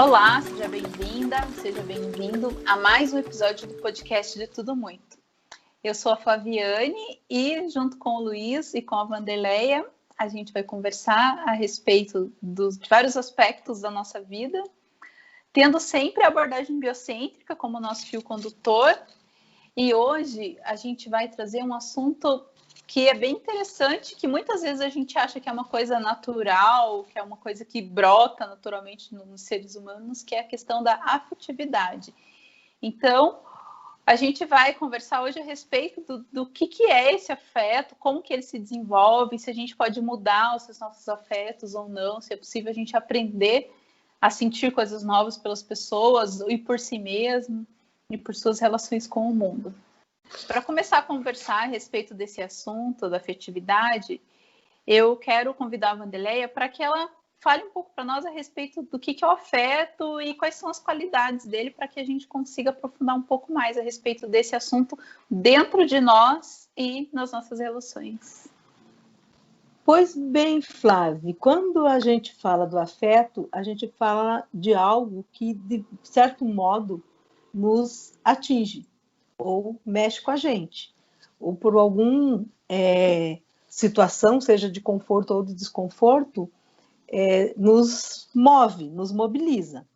Olá, seja bem-vinda, seja bem-vindo a mais um episódio do podcast de Tudo Muito. Eu sou a Flaviane e, junto com o Luiz e com a Vanderleia, a gente vai conversar a respeito de vários aspectos da nossa vida, tendo sempre a abordagem biocêntrica como nosso fio condutor. E hoje a gente vai trazer um assunto que é bem interessante, que muitas vezes a gente acha que é uma coisa natural, que é uma coisa que brota naturalmente nos seres humanos, que é a questão da afetividade. Então, a gente vai conversar hoje a respeito do que é esse afeto, como que ele se desenvolve, se a gente pode mudar os nossos afetos ou não, se é possível a gente aprender a sentir coisas novas pelas pessoas e por si mesmo e por suas relações com o mundo. Para começar a conversar a respeito desse assunto da afetividade, eu quero convidar a Vanderleia para que ela fale um pouco para nós a respeito do que é o afeto e quais são as qualidades dele, para que a gente consiga aprofundar um pouco mais a respeito desse assunto dentro de nós e nas nossas relações. Pois bem, Flávia, quando a gente fala do afeto, a gente fala de algo que, de certo modo, nos atinge ou mexe com a gente, ou por alguma situação, seja de conforto ou de desconforto, nos move, nos mobiliza.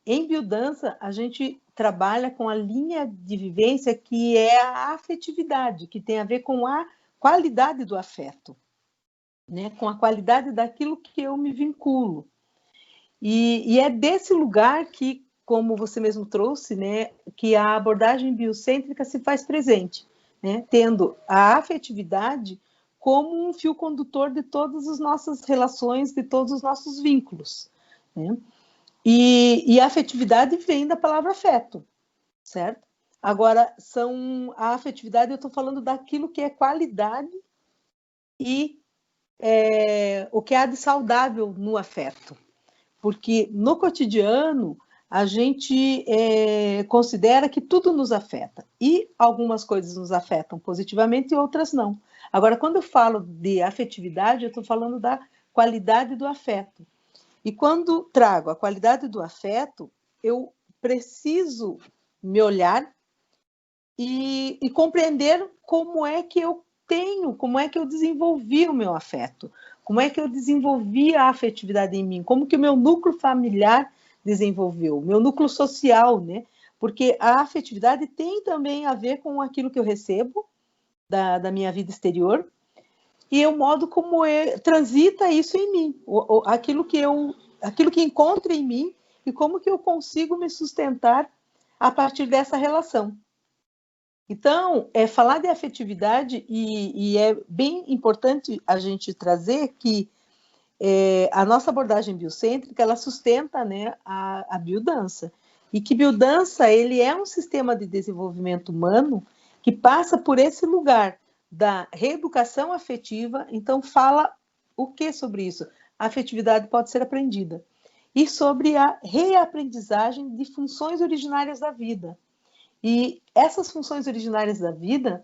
Em biodança, a gente trabalha com a linha de vivência que é a afetividade, que tem a ver com a qualidade do afeto, né? Com a qualidade daquilo que eu me vinculo. E é desse lugar que, como você mesmo trouxe, né, que a abordagem biocêntrica se faz presente, né, tendo a afetividade como um fio condutor de todas as nossas relações, de todos os nossos vínculos, né? E a afetividade vem da palavra afeto, certo? Agora, a afetividade, eu estou falando daquilo que é qualidade e o que há de saudável no afeto. Porque no cotidiano a gente considera que tudo nos afeta. E algumas coisas nos afetam positivamente e outras não. Agora, quando eu falo de afetividade, eu estou falando da qualidade do afeto. E quando trago a qualidade do afeto, eu preciso me olhar e compreender como é que eu tenho, como é que eu desenvolvi o meu afeto, como é que eu desenvolvi a afetividade em mim, como que o meu núcleo familiar desenvolveu, o meu núcleo social, né? Porque a afetividade tem também a ver com aquilo que eu recebo da minha vida exterior e o modo como transita isso em mim, aquilo que encontro em mim e como que eu consigo me sustentar a partir dessa relação. Então, falar de afetividade, e é bem importante a gente trazer que a nossa abordagem biocêntrica, ela sustenta, né, a biodança. E que biodança, ele é um sistema de desenvolvimento humano que passa por esse lugar da reeducação afetiva. Então, fala o que sobre isso? A afetividade pode ser aprendida. E sobre a reaprendizagem de funções originárias da vida. E essas funções originárias da vida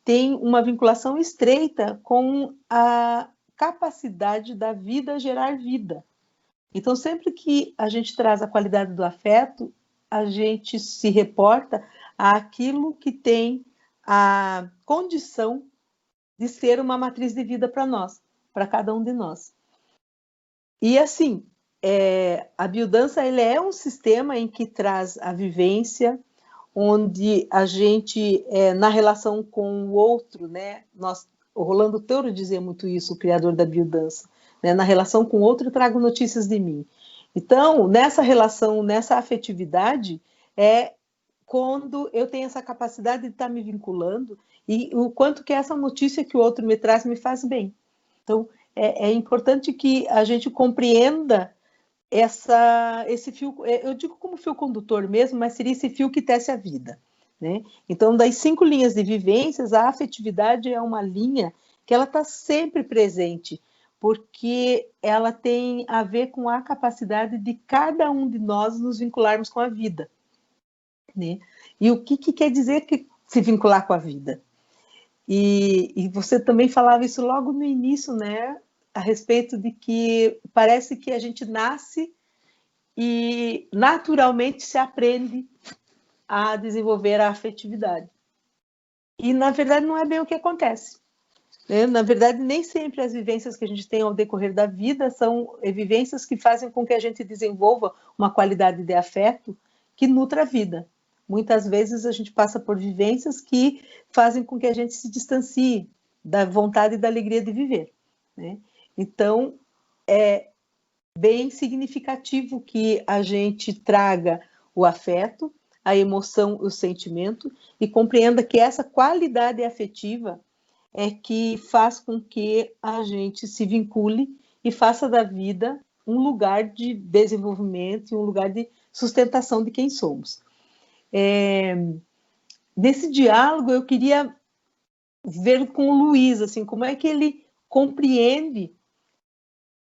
têm uma vinculação estreita com a capacidade da vida gerar vida. Então, sempre que a gente traz a qualidade do afeto, a gente se reporta àquilo que tem a condição de ser uma matriz de vida para nós, para cada um de nós. E assim, a biodança ele é um sistema em que traz a vivência, onde a gente, na relação com o outro, né, o Rolando Teuro dizia muito isso, o criador da biodança, né, na relação com o outro eu trago notícias de mim. Então, nessa relação, nessa afetividade, é quando eu tenho essa capacidade de estar me vinculando e o quanto que essa notícia que o outro me traz me faz bem. Então, é importante que a gente compreenda esse fio, eu digo como fio condutor mesmo, mas seria esse fio que tece a vida, né? Então, das 5 linhas de vivências, a afetividade é uma linha que ela está sempre presente, porque ela tem a ver com a capacidade de cada um de nós nos vincularmos com a vida, né? E o que quer dizer que se vincular com a vida? E você também falava isso logo no início, né? A respeito de que parece que a gente nasce e naturalmente se aprende a desenvolver a afetividade. E, na verdade, não é bem o que acontece. Na verdade, nem sempre as vivências que a gente tem ao decorrer da vida são vivências que fazem com que a gente desenvolva uma qualidade de afeto que nutra a vida. Muitas vezes a gente passa por vivências que fazem com que a gente se distancie da vontade e da alegria de viver, né? Então, é bem significativo que a gente traga o afeto, a emoção, o sentimento, e compreenda que essa qualidade afetiva é que faz com que a gente se vincule e faça da vida um lugar de desenvolvimento e um lugar de sustentação de quem somos. Nesse diálogo, eu queria ver com o Luiz, assim, como é que ele compreende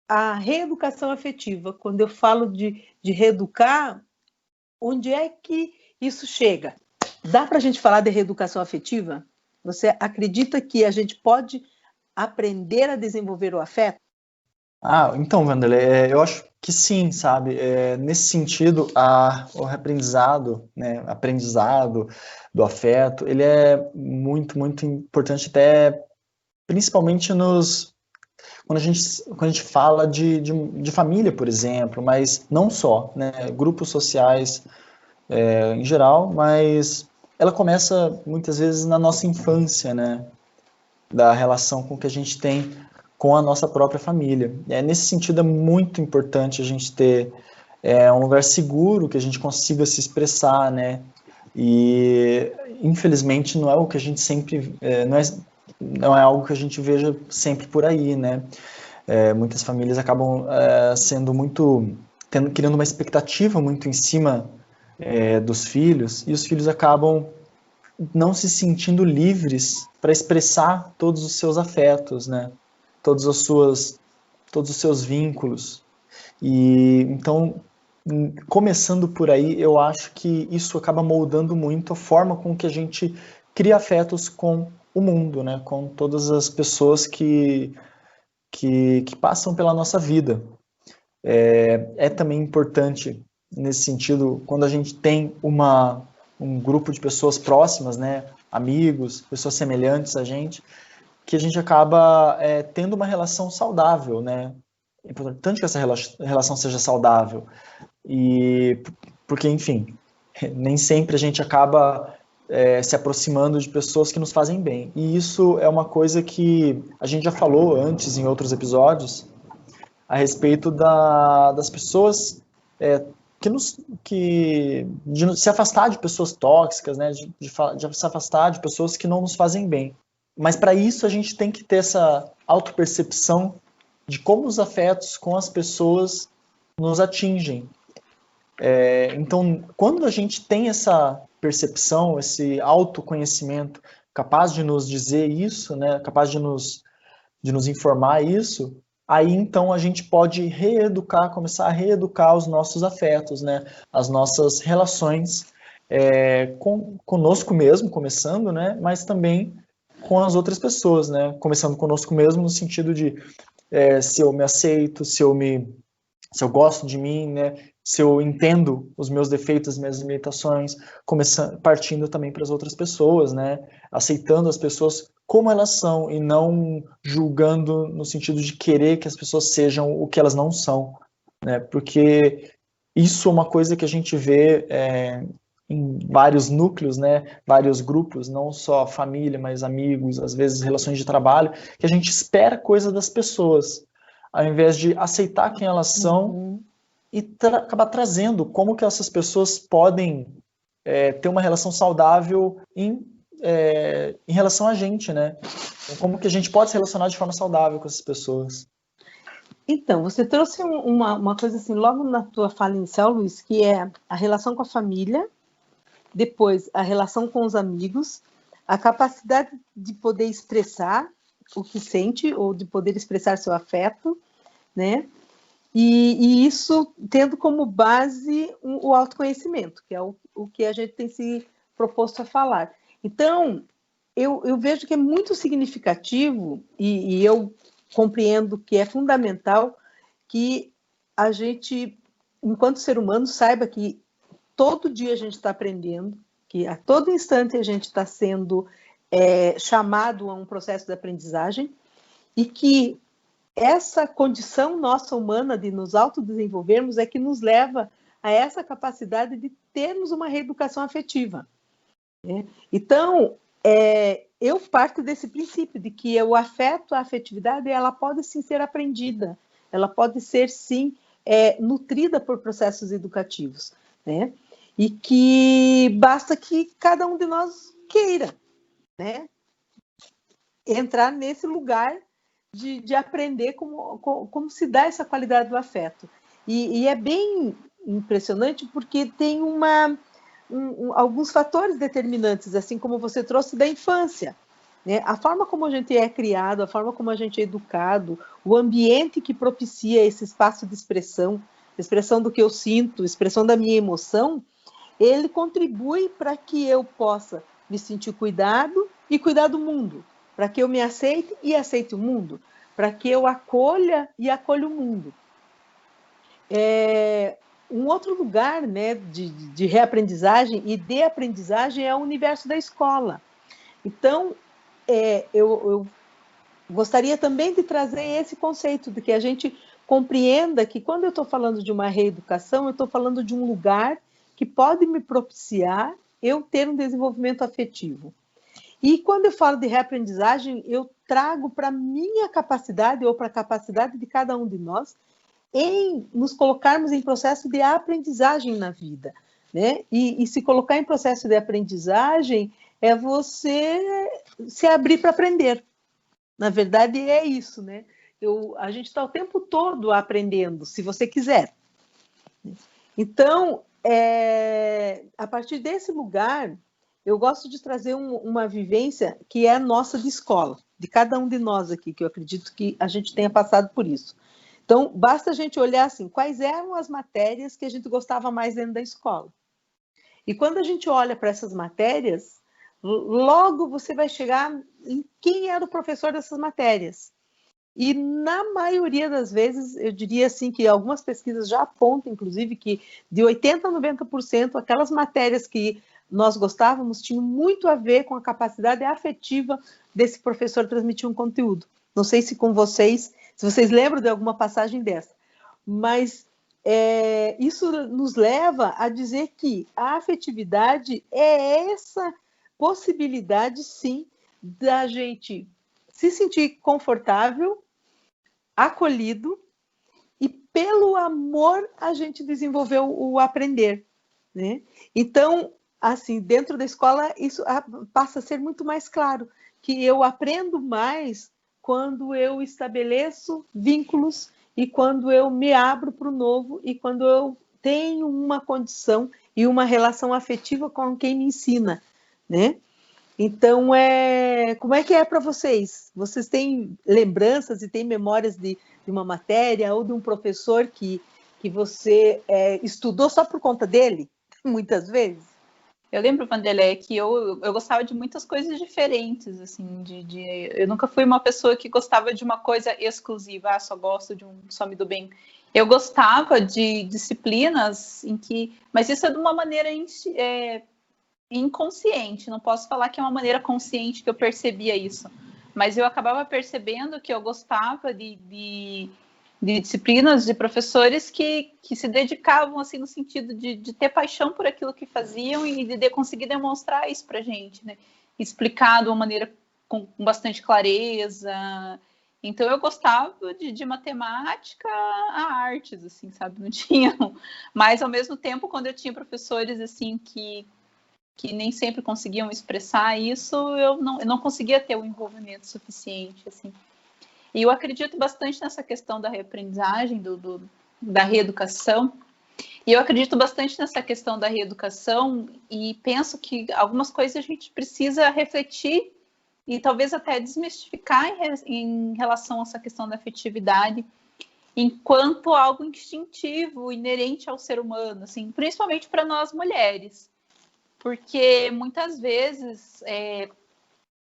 a reeducação afetiva. Quando eu falo de reeducar, onde é que isso chega? Dá para a gente falar de reeducação afetiva? Você acredita que a gente pode aprender a desenvolver o afeto? Então, Wanderlei, eu acho que sim, sabe? Nesse sentido, o aprendizado, né, aprendizado do afeto, ele é muito, muito importante até, principalmente quando a gente fala de família, por exemplo, mas não só, né? Grupos sociais em geral, mas ela começa muitas vezes na nossa infância, né? Da relação com que a gente tem com a nossa própria família. Nesse sentido, é muito importante a gente ter um lugar seguro, que a gente consiga se expressar, né? E, infelizmente, não é o que a gente sempre... não é algo que a gente veja sempre por aí, né? Muitas famílias acabam sendo muito... criando uma expectativa muito em cima dos filhos, e os filhos acabam não se sentindo livres para expressar todos os seus afetos, né? Todos os seus vínculos. E então, começando por aí, eu acho que isso acaba moldando muito a forma com que a gente cria afetos com o mundo, né? Com todas as pessoas que passam pela nossa vida. É também importante, nesse sentido, quando a gente tem um grupo de pessoas próximas, né? Amigos, pessoas semelhantes a gente gente acaba tendo uma relação saudável, né? É importante que essa relação seja saudável. Porque, enfim, nem sempre a gente acaba se aproximando de pessoas que nos fazem bem. E isso é uma coisa que a gente já falou antes em outros episódios a respeito das pessoas de se afastar de pessoas tóxicas, né? De se afastar de pessoas que não nos fazem bem. Mas para isso a gente tem que ter essa autopercepção de como os afetos com as pessoas nos atingem. Então, quando a gente tem essa percepção, esse autoconhecimento capaz de nos dizer isso, né, capaz de nos informar isso, aí então a gente pode começar a reeducar os nossos afetos, né, as nossas relações conosco mesmo, começando, né, mas também com as outras pessoas, né? Começando conosco mesmo no sentido de se eu me aceito, se eu gosto de mim, né? Se eu entendo os meus defeitos, as minhas limitações, partindo também para as outras pessoas, né? Aceitando as pessoas como elas são e não julgando no sentido de querer que as pessoas sejam o que elas não são, né? Porque isso é uma coisa que a gente vê em vários núcleos, né, vários grupos, não só família, mas amigos, às vezes relações de trabalho, que a gente espera coisa das pessoas, ao invés de aceitar quem elas são e acabar trazendo como que essas pessoas podem ter uma relação saudável em relação a gente, né? Como que a gente pode se relacionar de forma saudável com essas pessoas. Então, você trouxe uma coisa assim, logo na tua fala inicial, Luiz, que é a relação com a família, depois a relação com os amigos, a capacidade de poder expressar o que sente ou de poder expressar seu afeto, né? E isso tendo como base o autoconhecimento, que é o que a gente tem se proposto a falar. Então, eu vejo que é muito significativo e eu compreendo que é fundamental que a gente enquanto ser humano, saiba que todo dia a gente está aprendendo, que a todo instante a gente está sendo chamado a um processo de aprendizagem e que essa condição nossa humana de nos autodesenvolvermos é que nos leva a essa capacidade de termos uma reeducação afetiva. Né? Então, eu parto desse princípio de que o afeto, a afetividade, ela pode sim ser aprendida, ela pode ser sim nutrida por processos educativos, né? E que basta que cada um de nós queira, né? Entrar nesse lugar de aprender como se dá essa qualidade do afeto. E é bem impressionante porque tem alguns fatores determinantes, assim como você trouxe da infância. Né? A forma como a gente é criado, a forma como a gente é educado, o ambiente que propicia esse espaço de expressão do que eu sinto, expressão da minha emoção, ele contribui para que eu possa me sentir cuidado e cuidar do mundo, para que eu me aceite e aceite o mundo, para que eu acolha e acolha o mundo. Um outro lugar, né, de reaprendizagem e de aprendizagem é o universo da escola. Então, eu gostaria também de trazer esse conceito de que a gente compreenda que quando eu estou falando de uma reeducação, eu estou falando de um lugar que pode me propiciar eu ter um desenvolvimento afetivo. E quando eu falo de reaprendizagem, eu trago para a minha capacidade ou para a capacidade de cada um de nós em nos colocarmos em processo de aprendizagem na vida. Né? E se colocar em processo de aprendizagem é você se abrir para aprender. Na verdade, é isso, né? A gente está o tempo todo aprendendo, se você quiser. Então, a partir desse lugar, eu gosto de trazer uma vivência que é nossa de escola, de cada um de nós aqui, que eu acredito que a gente tenha passado por isso. Então, basta a gente olhar assim, quais eram as matérias que a gente gostava mais dentro da escola. E quando a gente olha para essas matérias, logo você vai chegar em quem era o professor dessas matérias. E na maioria das vezes, eu diria assim que algumas pesquisas já apontam, inclusive, que de 80% a 90%, aquelas matérias que nós gostávamos tinham muito a ver com a capacidade afetiva desse professor transmitir um conteúdo. Não sei se com vocês, se vocês lembram de alguma passagem dessa, mas isso nos leva a dizer que a afetividade é essa possibilidade, sim, da gente se sentir confortável, acolhido, e pelo amor a gente desenvolveu o aprender. Né? Então, assim, dentro da escola, isso passa a ser muito mais claro, que eu aprendo mais quando eu estabeleço vínculos e quando eu me abro para o novo e quando eu tenho uma condição e uma relação afetiva com quem me ensina, né? Então, como é que é para vocês? Vocês têm lembranças e têm memórias de uma matéria ou de um professor que você estudou só por conta dele, muitas vezes? Eu lembro, Vanderlei, que eu gostava de muitas coisas diferentes, assim, eu nunca fui uma pessoa que gostava de uma coisa exclusiva, só gosto de só me do bem. Eu gostava de disciplinas em que, mas isso é de uma maneira inconsciente, não posso falar que é uma maneira consciente que eu percebia isso, mas eu acabava percebendo que eu gostava de disciplinas de professores que se dedicavam assim no sentido de ter paixão por aquilo que faziam e de conseguir demonstrar isso para a gente, né? Explicar de uma maneira com bastante clareza. Então eu gostava de matemática a artes, assim, sabe? Não tinha, mas ao mesmo tempo quando eu tinha professores assim que nem sempre conseguiam expressar isso, eu não conseguia ter o envolvimento suficiente, assim. E eu acredito bastante nessa questão da reaprendizagem, da reeducação, e eu acredito bastante nessa questão da reeducação e penso que algumas coisas a gente precisa refletir e talvez até desmistificar em relação a essa questão da afetividade enquanto algo instintivo, inerente ao ser humano, assim, principalmente para nós mulheres. Porque muitas vezes é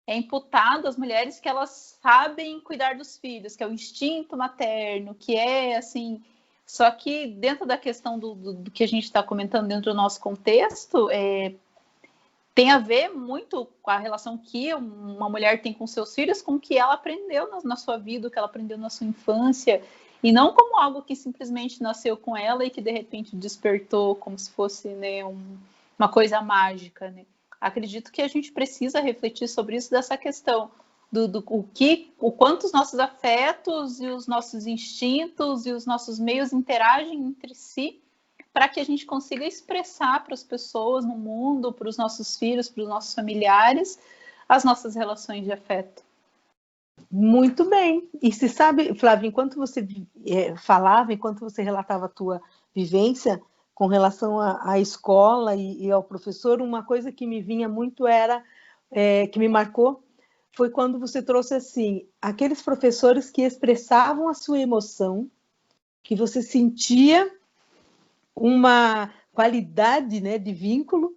imputado às mulheres que elas sabem cuidar dos filhos, que é o instinto materno, que é assim, Só que dentro da questão do que a gente está comentando dentro do nosso contexto, tem a ver muito com a relação que uma mulher tem com seus filhos, com o que ela aprendeu na sua vida, o que ela aprendeu na sua infância, e não como algo que simplesmente nasceu com ela e que de repente despertou como se fosse, né, uma coisa mágica, né? Acredito que a gente precisa refletir sobre isso, dessa questão o quanto os nossos afetos e os nossos instintos e os nossos meios interagem entre si, para que a gente consiga expressar para as pessoas no mundo, para os nossos filhos, para os nossos familiares, as nossas relações de afeto. Muito bem. E se sabe, Flávia, enquanto você falava, enquanto você relatava a tua vivência com relação à escola e ao professor, uma coisa que me vinha muito que me marcou, foi quando você trouxe assim, aqueles professores que expressavam a sua emoção, que você sentia uma qualidade, né, de vínculo.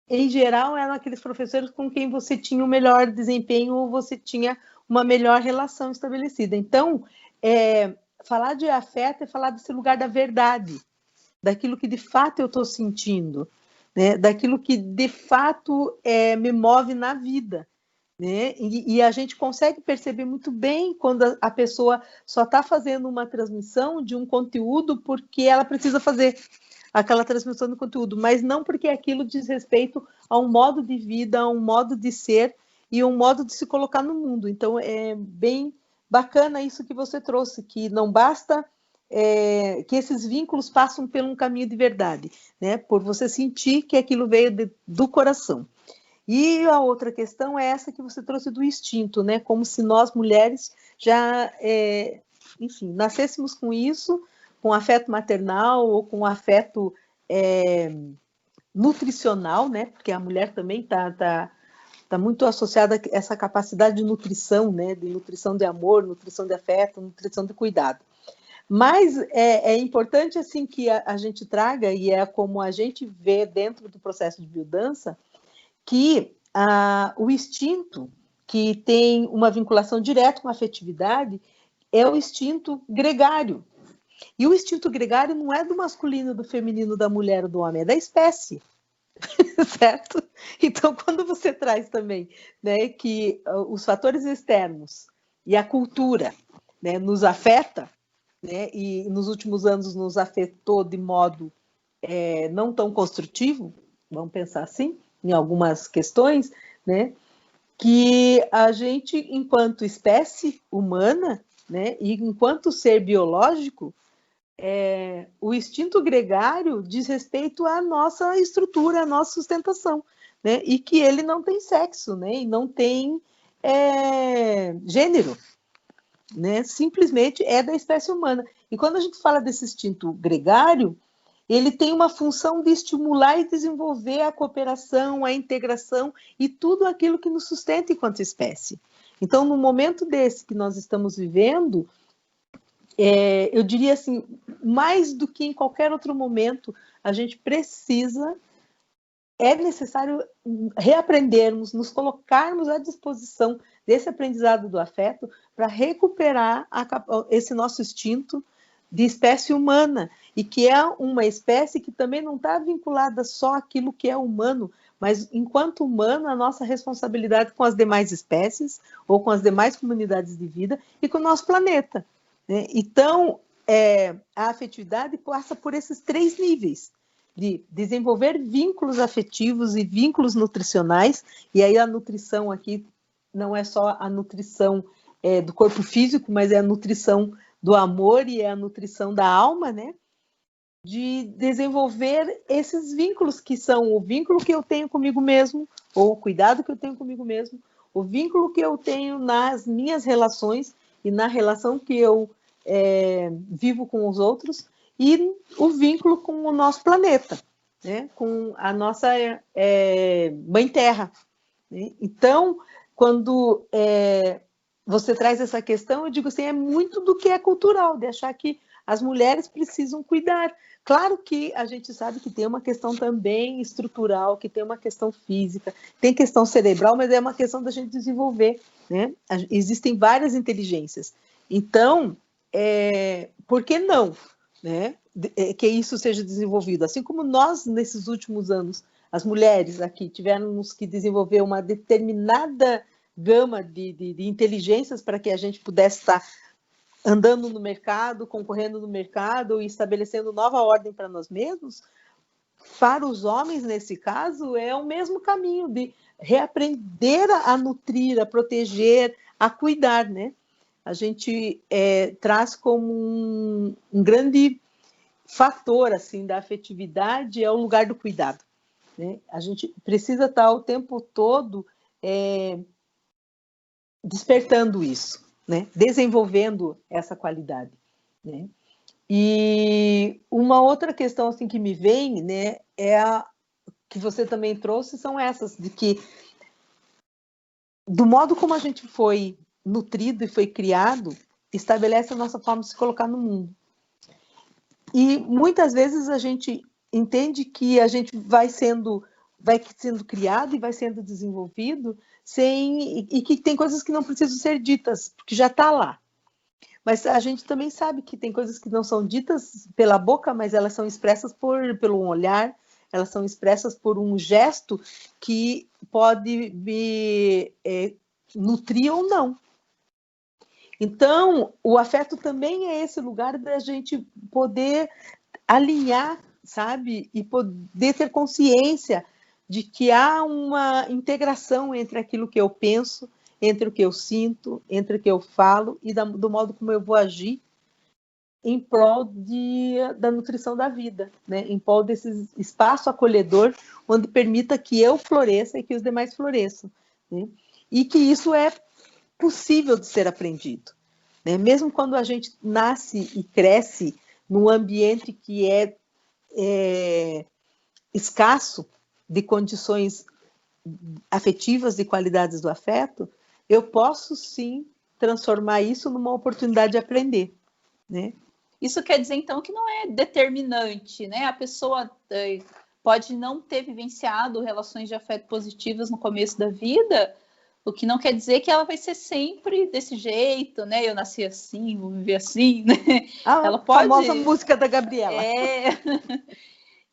Em geral, eram aqueles professores com quem você tinha o melhor desempenho ou você tinha uma melhor relação estabelecida. Então, falar de afeto é falar desse lugar da verdade, daquilo que de fato eu estou sentindo, né? Daquilo que de fato me move na vida. Né? E a gente consegue perceber muito bem quando a pessoa só está fazendo uma transmissão de um conteúdo porque ela precisa fazer aquela transmissão do conteúdo, mas não porque aquilo diz respeito a um modo de vida, a um modo de ser e um modo de se colocar no mundo. Então, é bem bacana isso que você trouxe, que não basta que esses vínculos passam por um caminho de verdade, né? Por você sentir que aquilo veio do coração. E a outra questão é essa que você trouxe do instinto, né? Como se nós, mulheres, já, enfim, nascêssemos com isso, com afeto maternal ou com afeto nutricional, né? Porque a mulher também tá muito associada a essa capacidade de nutrição, né? De nutrição de amor, nutrição de afeto, nutrição de cuidado. Mas é importante, assim, que a gente traga, e é como a gente vê dentro do processo de biodança, que o instinto, que tem uma vinculação direta com a afetividade, é o instinto gregário. E o instinto gregário não é do masculino, do feminino, da mulher ou do homem, é da espécie. Certo? Então, quando você traz também, né, que os fatores externos e a cultura, né, nos afeta, né, e nos últimos anos nos afetou de modo não tão construtivo, vamos pensar assim, em algumas questões, né, que a gente, enquanto espécie humana, né, e enquanto ser biológico, o instinto gregário diz respeito à nossa estrutura, à nossa sustentação, né, e que ele não tem sexo, né, e não tem gênero, né, simplesmente é da espécie humana. E quando a gente fala desse instinto gregário, ele tem uma função de estimular e desenvolver a cooperação, a integração e tudo aquilo que nos sustenta enquanto espécie. Então, no momento desse que nós estamos vivendo, eu diria assim, mais do que em qualquer outro momento, a gente precisa, é necessário reaprendermos, nos colocarmos à disposição desse aprendizado do afeto para recuperar esse nosso instinto de espécie humana, e que é uma espécie que também não está vinculada só àquilo que é humano, mas enquanto humano, a nossa responsabilidade com as demais espécies, ou com as demais comunidades de vida, e com o nosso planeta. Né? Então, a afetividade passa por esses 3 níveis, de desenvolver vínculos afetivos e vínculos nutricionais, e aí a nutrição aqui não é só a nutrição do corpo físico, mas é a nutrição do amor e é a nutrição da alma, né? De desenvolver esses vínculos que são o vínculo que eu tenho comigo mesmo, ou o cuidado que eu tenho comigo mesmo, o vínculo que eu tenho nas minhas relações e na relação que eu vivo com os outros, e o vínculo com o nosso planeta, né? Com a nossa Mãe Terra. Né? Então, quando você traz essa questão, eu digo assim, é muito do que é cultural, de achar que as mulheres precisam cuidar. Claro que a gente sabe que tem uma questão também estrutural, que tem uma questão física, tem questão cerebral, mas é uma questão da gente desenvolver, né? Existem várias inteligências. Então, por que não né, que isso seja desenvolvido. Assim como nós, nesses últimos anos, as mulheres aqui tivemos que desenvolver uma determinada gama de inteligências para que a gente pudesse estar andando no mercado, concorrendo no mercado e estabelecendo nova ordem para nós mesmos. Para os homens, nesse caso, é o mesmo caminho de reaprender a nutrir, a proteger, a cuidar, né? A gente traz como um grande fator assim da afetividade é o lugar do cuidado, né? A gente precisa estar o tempo todo despertando isso, né? Desenvolvendo essa qualidade, né? E uma outra questão assim que me vem, né, é a que você também trouxe, são essas de que do modo como a gente foi nutrido e foi criado, estabelece a nossa forma de se colocar no mundo. E muitas vezes a gente entende que a gente vai sendo criado e vai sendo desenvolvido e que tem coisas que não precisam ser ditas, porque já está lá. Mas a gente também sabe que tem coisas que não são ditas pela boca, mas elas são expressas pelo olhar, elas são expressas por um gesto que pode me nutrir ou não. Então, o afeto também é esse lugar da gente poder alinhar, sabe? E poder ter consciência de que há uma integração entre aquilo que eu penso, entre o que eu sinto, entre o que eu falo e do modo como eu vou agir em prol da nutrição da vida, né? Em prol desse espaço acolhedor onde permita que eu floresça e que os demais floresçam, né? E que isso é possível de ser aprendido, né? Mesmo quando a gente nasce e cresce num ambiente que é escasso de condições afetivas e qualidades do afeto, eu posso sim transformar isso numa oportunidade de aprender, né? Isso quer dizer, então, que não é determinante, né? A pessoa pode não ter vivenciado relações de afeto positivas no começo da vida, o que não quer dizer que ela vai ser sempre desse jeito, né? Eu nasci assim, vou viver assim, né? A famosa música da Gabriela.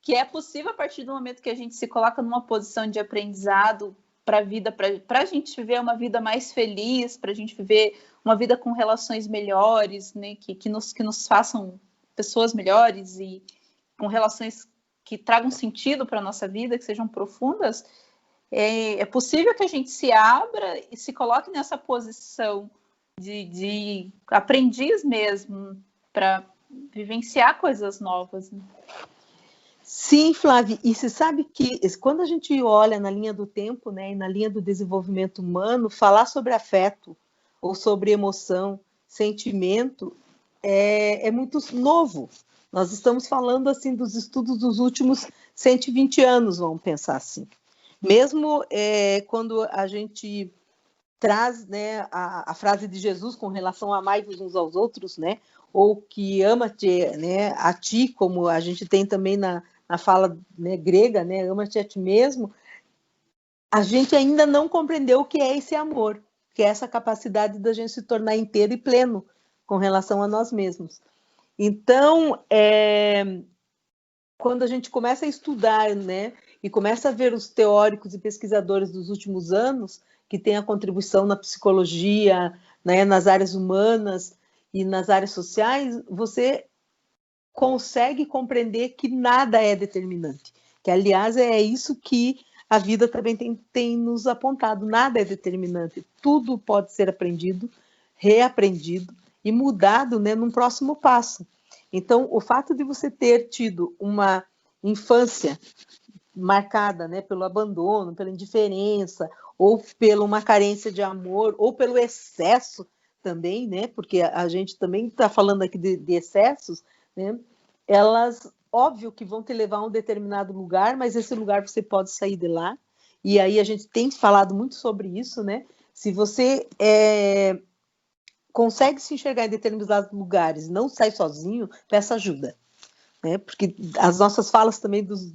Que é possível a partir do momento que a gente se coloca numa posição de aprendizado para a vida, para a gente viver uma vida mais feliz, para a gente viver uma vida com relações melhores, né, que nos façam pessoas melhores e com relações que tragam sentido para a nossa vida, que sejam profundas. É possível que a gente se abra e se coloque nessa posição de aprendiz mesmo, para vivenciar coisas novas, né? Sim, Flávia, e você sabe que quando a gente olha na linha do tempo, né, e na linha do desenvolvimento humano, falar sobre afeto ou sobre emoção, sentimento, é muito novo. Nós estamos falando assim dos estudos dos últimos 120 anos, vamos pensar assim. Mesmo quando a gente traz, né, a frase de Jesus com relação a amai-vos uns aos outros, né, ou que ama-te, né, a ti, como a gente tem também na fala, né, grega, né, ama-te a ti mesmo, a gente ainda não compreendeu o que é esse amor, que é essa capacidade da gente se tornar inteiro e pleno com relação a nós mesmos. Então, quando a gente começa a estudar, né, e começa a ver os teóricos e pesquisadores dos últimos anos, que têm a contribuição na psicologia, né, nas áreas humanas e nas áreas sociais, você consegue compreender que nada é determinante. Que, aliás, é isso que a vida também tem nos apontado. Nada é determinante. Tudo pode ser aprendido, reaprendido e mudado, né, num próximo passo. Então, o fato de você ter tido uma infância marcada, né, pelo abandono, pela indiferença, ou pela uma carência de amor, ou pelo excesso também, né, porque a gente também está falando aqui de excessos, né, elas, óbvio que vão te levar a um determinado lugar, mas esse lugar você pode sair de lá, e aí a gente tem falado muito sobre isso, né, se você consegue se enxergar em determinados lugares, não sai sozinho, peça ajuda. Né? Porque as nossas falas também dos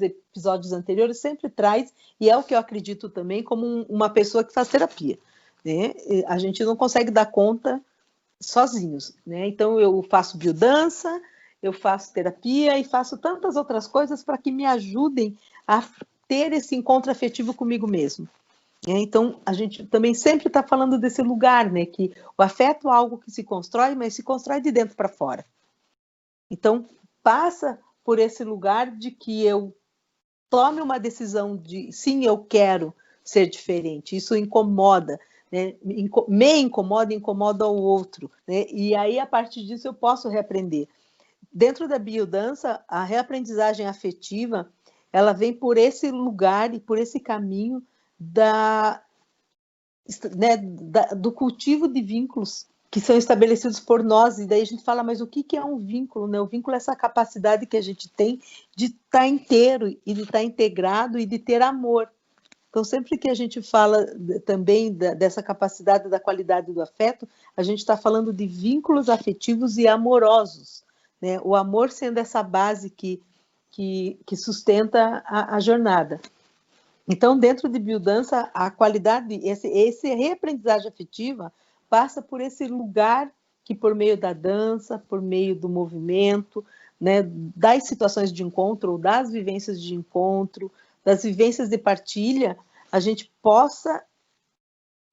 episódios anteriores sempre traz, e é o que eu acredito também, como uma pessoa que faz terapia. Né? A gente não consegue dar conta sozinhos. Né? Então, eu faço biodança, eu faço terapia e faço tantas outras coisas para que me ajudem a ter esse encontro afetivo comigo mesmo. Então, a gente também sempre está falando desse lugar, né? Que o afeto é algo que se constrói, mas se constrói de dentro para fora. Então, passa por esse lugar de que eu tome uma decisão de, sim, eu quero ser diferente. Isso incomoda, né? Me incomoda, incomoda o outro, né? E aí, a partir disso, eu posso reaprender. Dentro da biodança, a reaprendizagem afetiva, ela vem por esse lugar e por esse caminho do cultivo de vínculos que são estabelecidos por nós, e daí a gente fala, mas o que é um vínculo? Né? O vínculo é essa capacidade que a gente tem de estar inteiro e de estar integrado e de ter amor. Então, sempre que a gente fala também dessa capacidade da qualidade do afeto, a gente está falando de vínculos afetivos e amorosos, né? O amor sendo essa base que sustenta a jornada. Então, dentro de biodança, a qualidade, essa reaprendizagem afetiva passa por esse lugar que, por meio da dança, por meio do movimento, né, das situações de encontro, ou das vivências de encontro, das vivências de partilha, a gente possa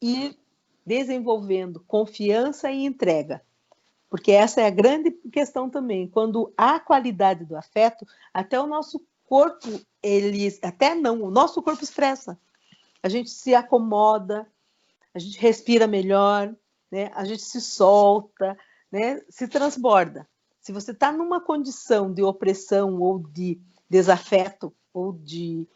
ir desenvolvendo confiança e entrega. Porque essa é a grande questão também. Quando há qualidade do afeto, até o nosso corpo, o nosso corpo expressa. A gente se acomoda, a gente respira melhor, né? A gente se solta, né? Se transborda. Se você está numa condição de opressão ou de desafeto ou de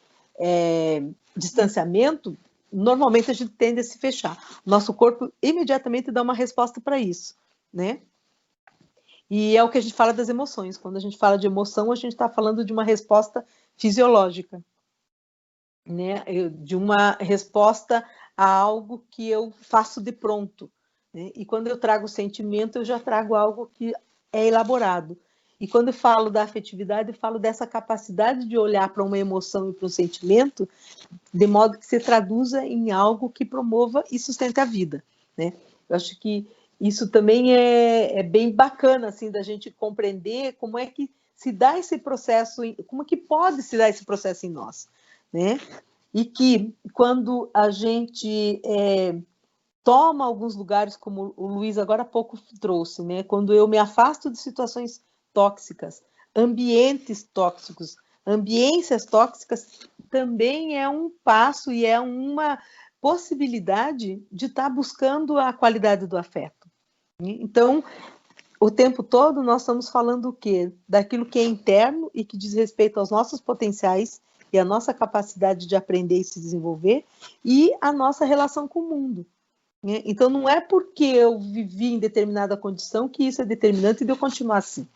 distanciamento, normalmente a gente tende a se fechar. Nosso corpo imediatamente dá uma resposta para isso, né? E é o que a gente fala das emoções. Quando a gente fala de emoção, a gente está falando de uma resposta fisiológica, né? De uma resposta a algo que eu faço de pronto, né? E quando eu trago sentimento, eu já trago algo que é elaborado. E quando eu falo da afetividade, eu falo dessa capacidade de olhar para uma emoção e para um sentimento de modo que se traduza em algo que promova e sustente a vida, né? Eu acho que isso também é bem bacana, assim, da gente compreender como é que se dá esse processo, como que pode se dar esse processo em nós, né? E que quando a gente toma alguns lugares, como o Luiz agora há pouco trouxe, né? Quando eu me afasto de situações tóxicas, ambientes tóxicos, ambiências tóxicas, também é um passo e é uma possibilidade de estar buscando a qualidade do afeto. Então, o tempo todo nós estamos falando o quê? Daquilo que é interno e que diz respeito aos nossos potenciais e a nossa capacidade de aprender e se desenvolver e a nossa relação com o mundo. Então, não é porque eu vivi em determinada condição que isso é determinante de eu continuar assim.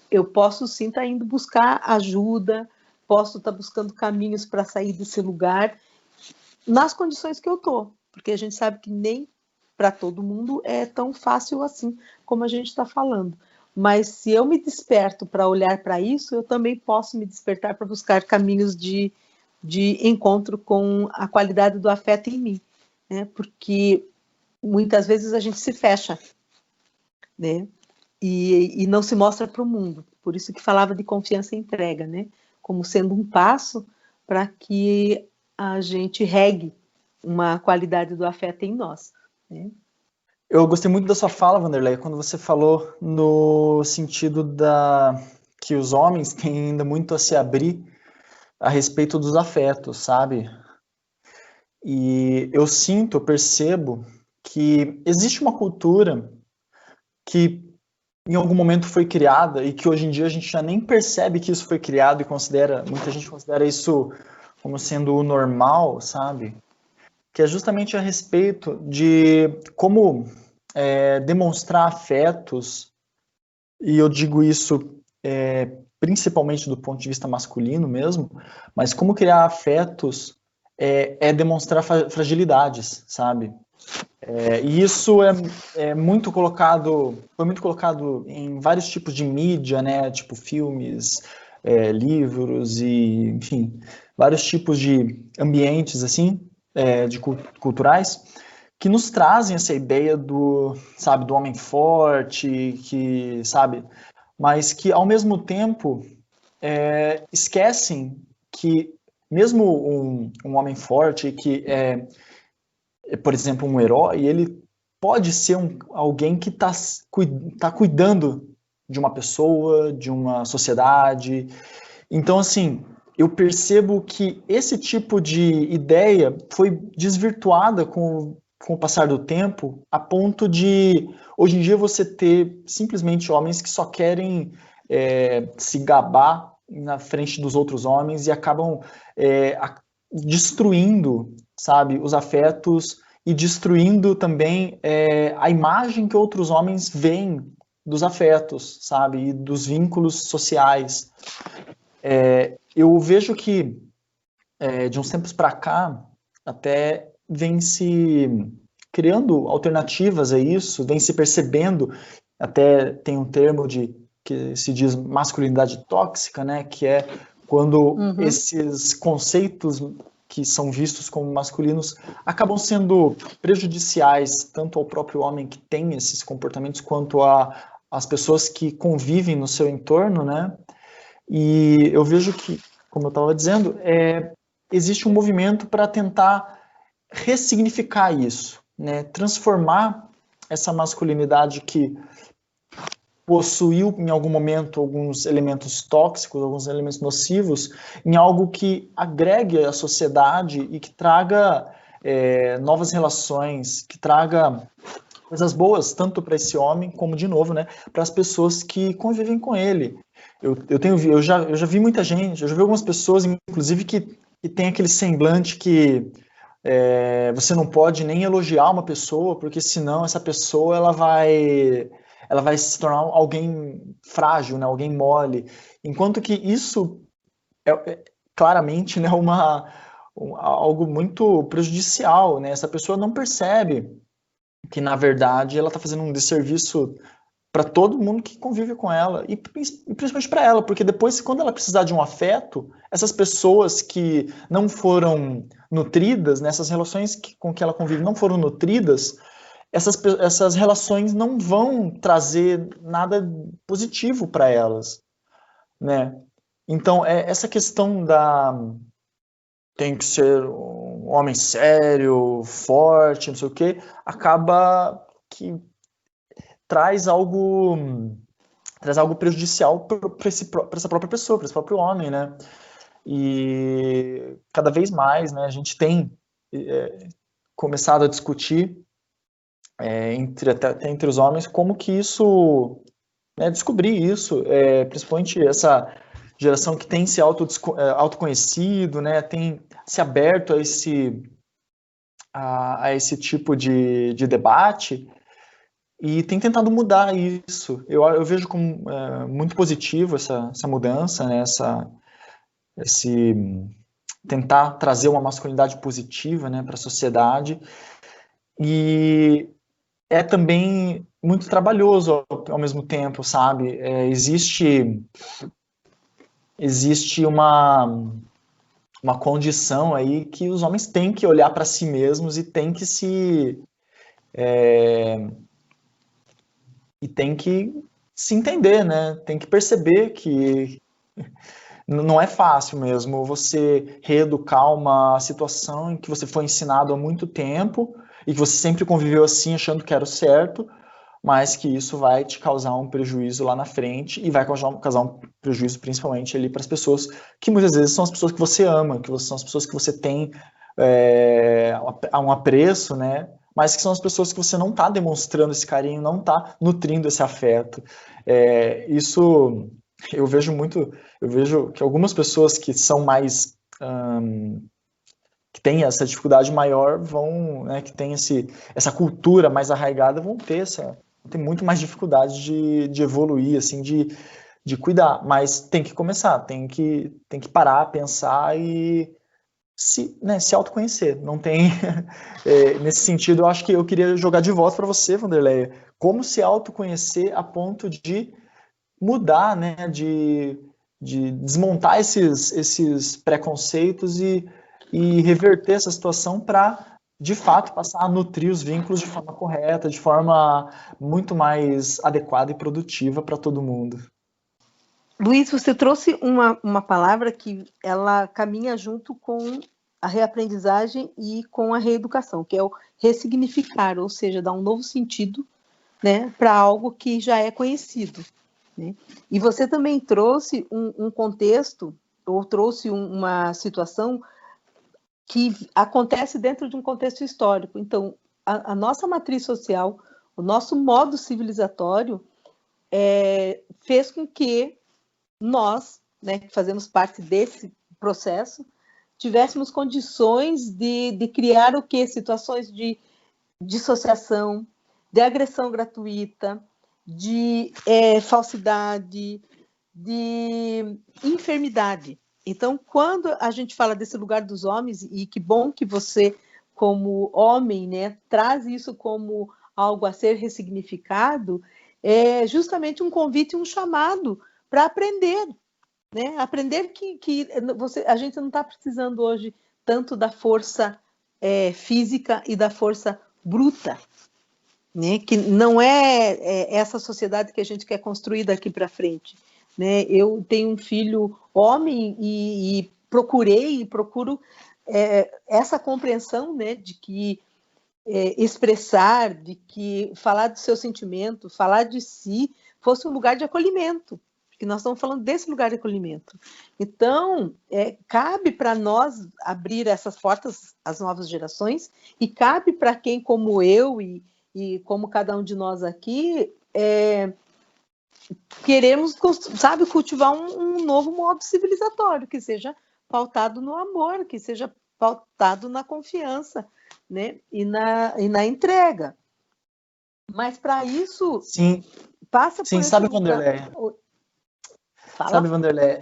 Eu posso sim estar indo buscar ajuda, posso estar buscando caminhos para sair desse lugar nas condições que eu estou, porque a gente sabe que nem para todo mundo é tão fácil assim como a gente está falando. Mas se eu me desperto para olhar para isso, eu também posso me despertar para buscar caminhos de encontro com a qualidade do afeto em mim, né? Porque muitas vezes a gente se fecha, né? E não se mostra para o mundo. Por isso que falava de confiança e entrega, né? Como sendo um passo para que a gente regue uma qualidade do afeto em nós, né? Eu gostei muito da sua fala, Wanderley, quando você falou no sentido que os homens têm ainda muito a se abrir a respeito dos afetos, sabe? E eu percebo que existe uma cultura que em algum momento foi criada e que hoje em dia a gente já nem percebe que isso foi criado e muita gente considera isso como sendo o normal, sabe? Que é justamente a respeito de como demonstrar afetos, e eu digo isso principalmente do ponto de vista masculino mesmo, mas como criar afetos é demonstrar fragilidades, sabe? E isso foi muito colocado em vários tipos de mídia, né? Tipo filmes, livros e, enfim, vários tipos de ambientes assim, culturais, que nos trazem essa ideia do homem forte, que, sabe, mas que, ao mesmo tempo, esquecem que mesmo um homem forte, que por exemplo, um herói, ele pode ser alguém que está cuidando de uma pessoa, de uma sociedade. Então, assim, eu percebo que esse tipo de ideia foi desvirtuada com o passar do tempo, a ponto de, hoje em dia, você ter simplesmente homens que só querem se gabar na frente dos outros homens e acabam destruindo, sabe, os afetos e destruindo também a imagem que outros homens veem dos afetos, sabe, e dos vínculos sociais. Eu vejo que de uns tempos para cá até vem se criando alternativas a isso, vem se percebendo, até tem um termo que se diz masculinidade tóxica, né, que é quando esses conceitos que são vistos como masculinos acabam sendo prejudiciais tanto ao próprio homem que tem esses comportamentos quanto às pessoas que convivem no seu entorno, né? E eu vejo que, como eu estava dizendo, existe um movimento para tentar ressignificar isso, né? Transformar essa masculinidade que possuiu em algum momento alguns elementos tóxicos, alguns elementos nocivos, em algo que agregue a sociedade e que traga novas relações, que traga coisas boas, tanto para esse homem como, de novo, né, para as pessoas que convivem com ele. Eu já vi muita gente, eu já vi algumas pessoas, inclusive, que tem aquele semblante que você não pode nem elogiar uma pessoa, porque senão essa pessoa ela vai se tornar alguém frágil, né, alguém mole. Enquanto que isso claramente, né, algo muito prejudicial, né? Essa pessoa não percebe que, na verdade, ela está fazendo um desserviço para todo mundo que convive com ela, e principalmente para ela, porque depois, quando ela precisar de um afeto, essas pessoas que não foram nutridas, né, essas relações com que ela convive não foram nutridas, essas relações não vão trazer nada positivo para elas, né? Então, essa questão tem que ser um homem sério, forte, não sei o quê, acaba que traz algo prejudicial para essa própria pessoa, para esse próprio homem, né? E cada vez mais, né, a gente tem começado a discutir até entre os homens como que isso, né, descobrir isso, principalmente essa geração que tem se autoconhecido, né, tem se aberto a esse tipo de debate e tem tentado mudar isso. Eu vejo como muito positivo essa mudança, né, esse tentar trazer uma masculinidade positiva, né, para a sociedade, e é também muito trabalhoso ao mesmo tempo, sabe? Existe uma condição aí que os homens têm que olhar para si mesmos e têm que se entender, né? Tem que perceber que não é fácil mesmo você reeducar uma situação em que você foi ensinado há muito tempo e que você sempre conviveu assim, achando que era o certo, mas que isso vai te causar um prejuízo lá na frente e vai causar um prejuízo principalmente ali para as pessoas que muitas vezes são as pessoas que você ama, que são as pessoas que você tem um apreço, né? Mas que são as pessoas que você não está demonstrando esse carinho, não está nutrindo esse afeto. Isso eu vejo que algumas pessoas que são mais que têm essa dificuldade maior vão, né, que tem essa cultura mais arraigada, vão ter muito mais dificuldade de evoluir, assim, de cuidar, mas tem que começar, tem que parar, pensar e se autoconhecer. Não tem nesse sentido, eu acho que eu queria jogar de volta para você, Vanderleia, como se autoconhecer a ponto de mudar, né, de desmontar esses preconceitos e reverter essa situação para, de fato, passar a nutrir os vínculos de forma correta, de forma muito mais adequada e produtiva para todo mundo. Luiz, você trouxe uma palavra que ela caminha junto com a reaprendizagem e com a reeducação, que é o ressignificar, ou seja, dar um novo sentido, né, para algo que já é conhecido, né? E você também trouxe um contexto, ou trouxe uma situação que acontece dentro de um contexto histórico. Então, a nossa matriz social, o nosso modo civilizatório, fez com que nós, né, que fazemos parte desse processo, tivéssemos condições de criar o quê? Situações de dissociação, de agressão gratuita, de falsidade, de enfermidade. Então, quando a gente fala desse lugar dos homens, e que bom que você, como homem, né, traz isso como algo a ser ressignificado, é justamente um convite, um chamado para aprender, né? Aprender que a gente não está precisando hoje tanto da força física e da força bruta, né? Que não é essa sociedade que a gente quer construir daqui para frente, né? Eu tenho um filho homem e procuro essa compreensão, né, de que expressar, de que falar do seu sentimento, falar de si, fosse um lugar de acolhimento, porque nós estamos falando desse lugar de acolhimento. Então, cabe para nós abrir essas portas às novas gerações, e cabe para quem, como eu e como cada um de nós aqui, queremos, sabe, cultivar um novo modo civilizatório, que seja pautado no amor, que seja pautado na confiança, né? E na entrega. Mas para isso, Sim, passa por sim, esse sabe, lugar. Vanderlei? Fala. Sabe, Vanderlei?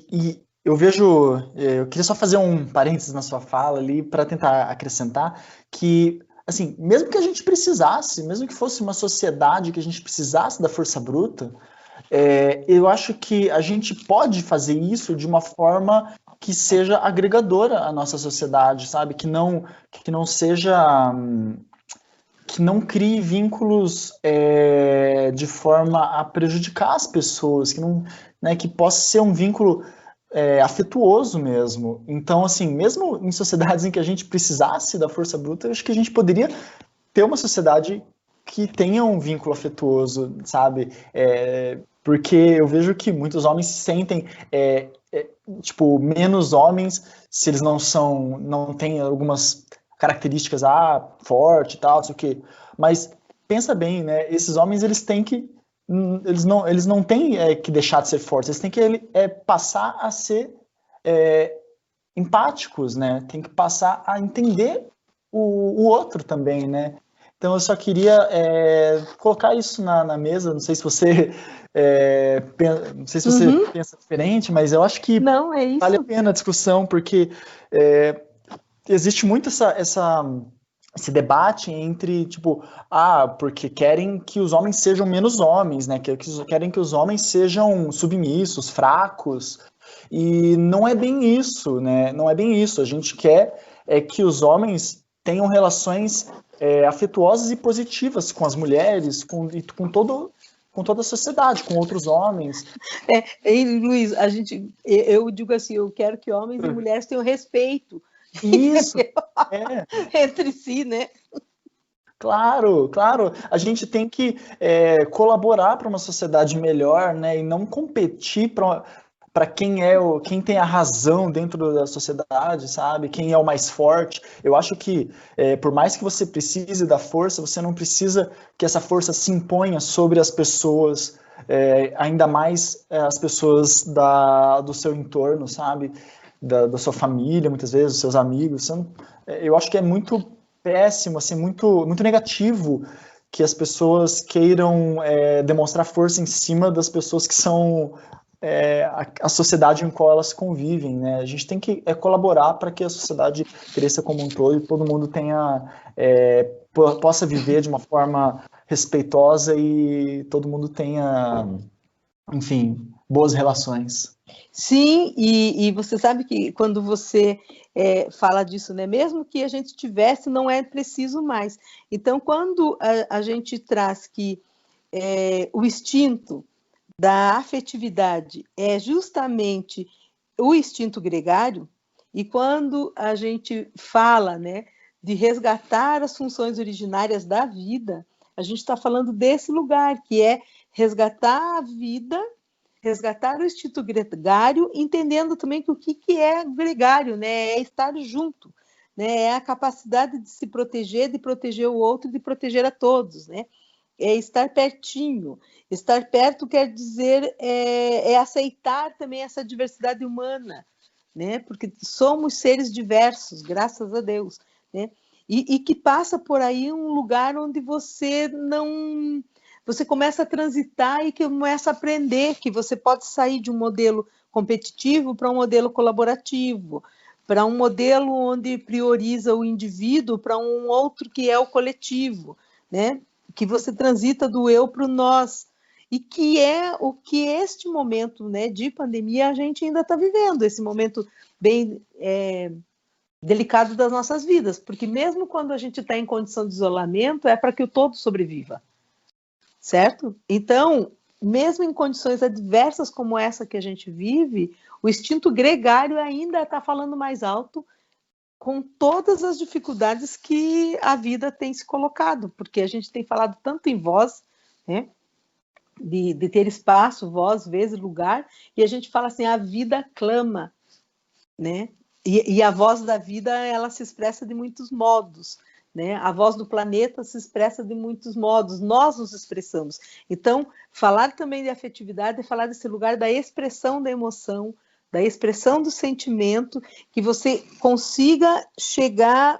E eu vejo, eu queria só fazer um parênteses na sua fala ali para tentar acrescentar que, assim, mesmo que a gente precisasse, mesmo que fosse uma sociedade que a gente precisasse da força bruta, eu acho que a gente pode fazer isso de uma forma que seja agregadora à nossa sociedade, sabe? Que não seja, que não crie vínculos de forma a prejudicar as pessoas, que não, né, que possa ser um vínculo afetuoso mesmo. Então, assim, mesmo em sociedades em que a gente precisasse da força bruta, eu acho que a gente poderia ter uma sociedade que tenha um vínculo afetuoso, sabe? Porque eu vejo que muitos homens se sentem tipo, menos homens se eles não têm algumas características, forte e tal, não sei o quê. Mas pensa bem, né? Esses homens, eles têm que eles não têm que deixar de ser fortes, eles têm que passar a ser empáticos, né? Tem que passar a entender o outro também, né? Então eu só queria colocar isso na mesa. Não sei se você não sei se você pensa diferente, mas eu acho que Não, é isso. vale a pena a discussão, porque existe muito esse debate entre, tipo, porque querem que os homens sejam menos homens, né? Querem que os homens sejam submissos, fracos, e não é bem isso, né? Não é bem isso. A gente quer que os homens tenham relações afetuosas e positivas com as mulheres, com toda a sociedade, com outros homens. Luiz, eu digo assim, eu quero que homens e mulheres tenham respeito. Isso. Entre si, né? Claro, claro. A gente tem que colaborar para uma sociedade melhor, né? E não competir para quem tem a razão dentro da sociedade, sabe? Quem é o mais forte. Eu acho que, por mais que você precise da força, você não precisa que essa força se imponha sobre as pessoas, ainda mais as pessoas do seu entorno, sabe? Da sua família, muitas vezes, dos seus amigos. Eu acho que é muito péssimo, assim, muito, muito negativo que as pessoas queiram demonstrar força em cima das pessoas que são a sociedade em qual elas convivem, né? A gente tem que colaborar para que a sociedade cresça como um todo e todo mundo possa viver de uma forma respeitosa e todo mundo tenha, enfim, boas relações. Sim, e você sabe que quando você fala disso, né? Mesmo que a gente tivesse, não é preciso mais. Então, quando a gente traz que o instinto da afetividade é justamente o instinto gregário, e quando a gente fala, né, de resgatar as funções originárias da vida, a gente está falando desse lugar, que é resgatar a vida, resgatar o instinto gregário, entendendo também que o que é gregário, né, é estar junto, né, é a capacidade de se proteger, de proteger o outro, de proteger a todos, né? É estar pertinho. Estar perto quer dizer aceitar também essa diversidade humana, né? Porque somos seres diversos, graças a Deus, né? E que passa por aí um lugar onde você começa a transitar e que começa a aprender que você pode sair de um modelo competitivo para um modelo colaborativo, para um modelo onde prioriza o indivíduo para um outro que é o coletivo, né? Que você transita do eu para o nós, e que é o que este momento, né, de pandemia a gente ainda está vivendo, esse momento bem delicado das nossas vidas, porque mesmo quando a gente está em condição de isolamento, é para que o todo sobreviva, certo? Então, mesmo em condições adversas como essa que a gente vive, o instinto gregário ainda está falando mais alto, com todas as dificuldades que a vida tem se colocado, porque a gente tem falado tanto em voz, né, de ter espaço, voz, vez, lugar, e a gente fala assim, a vida clama, né? E a voz da vida, ela se expressa de muitos modos, né? A voz do planeta se expressa de muitos modos, nós nos expressamos. Então, falar também de afetividade é falar desse lugar da expressão da emoção, da expressão do sentimento, que você consiga chegar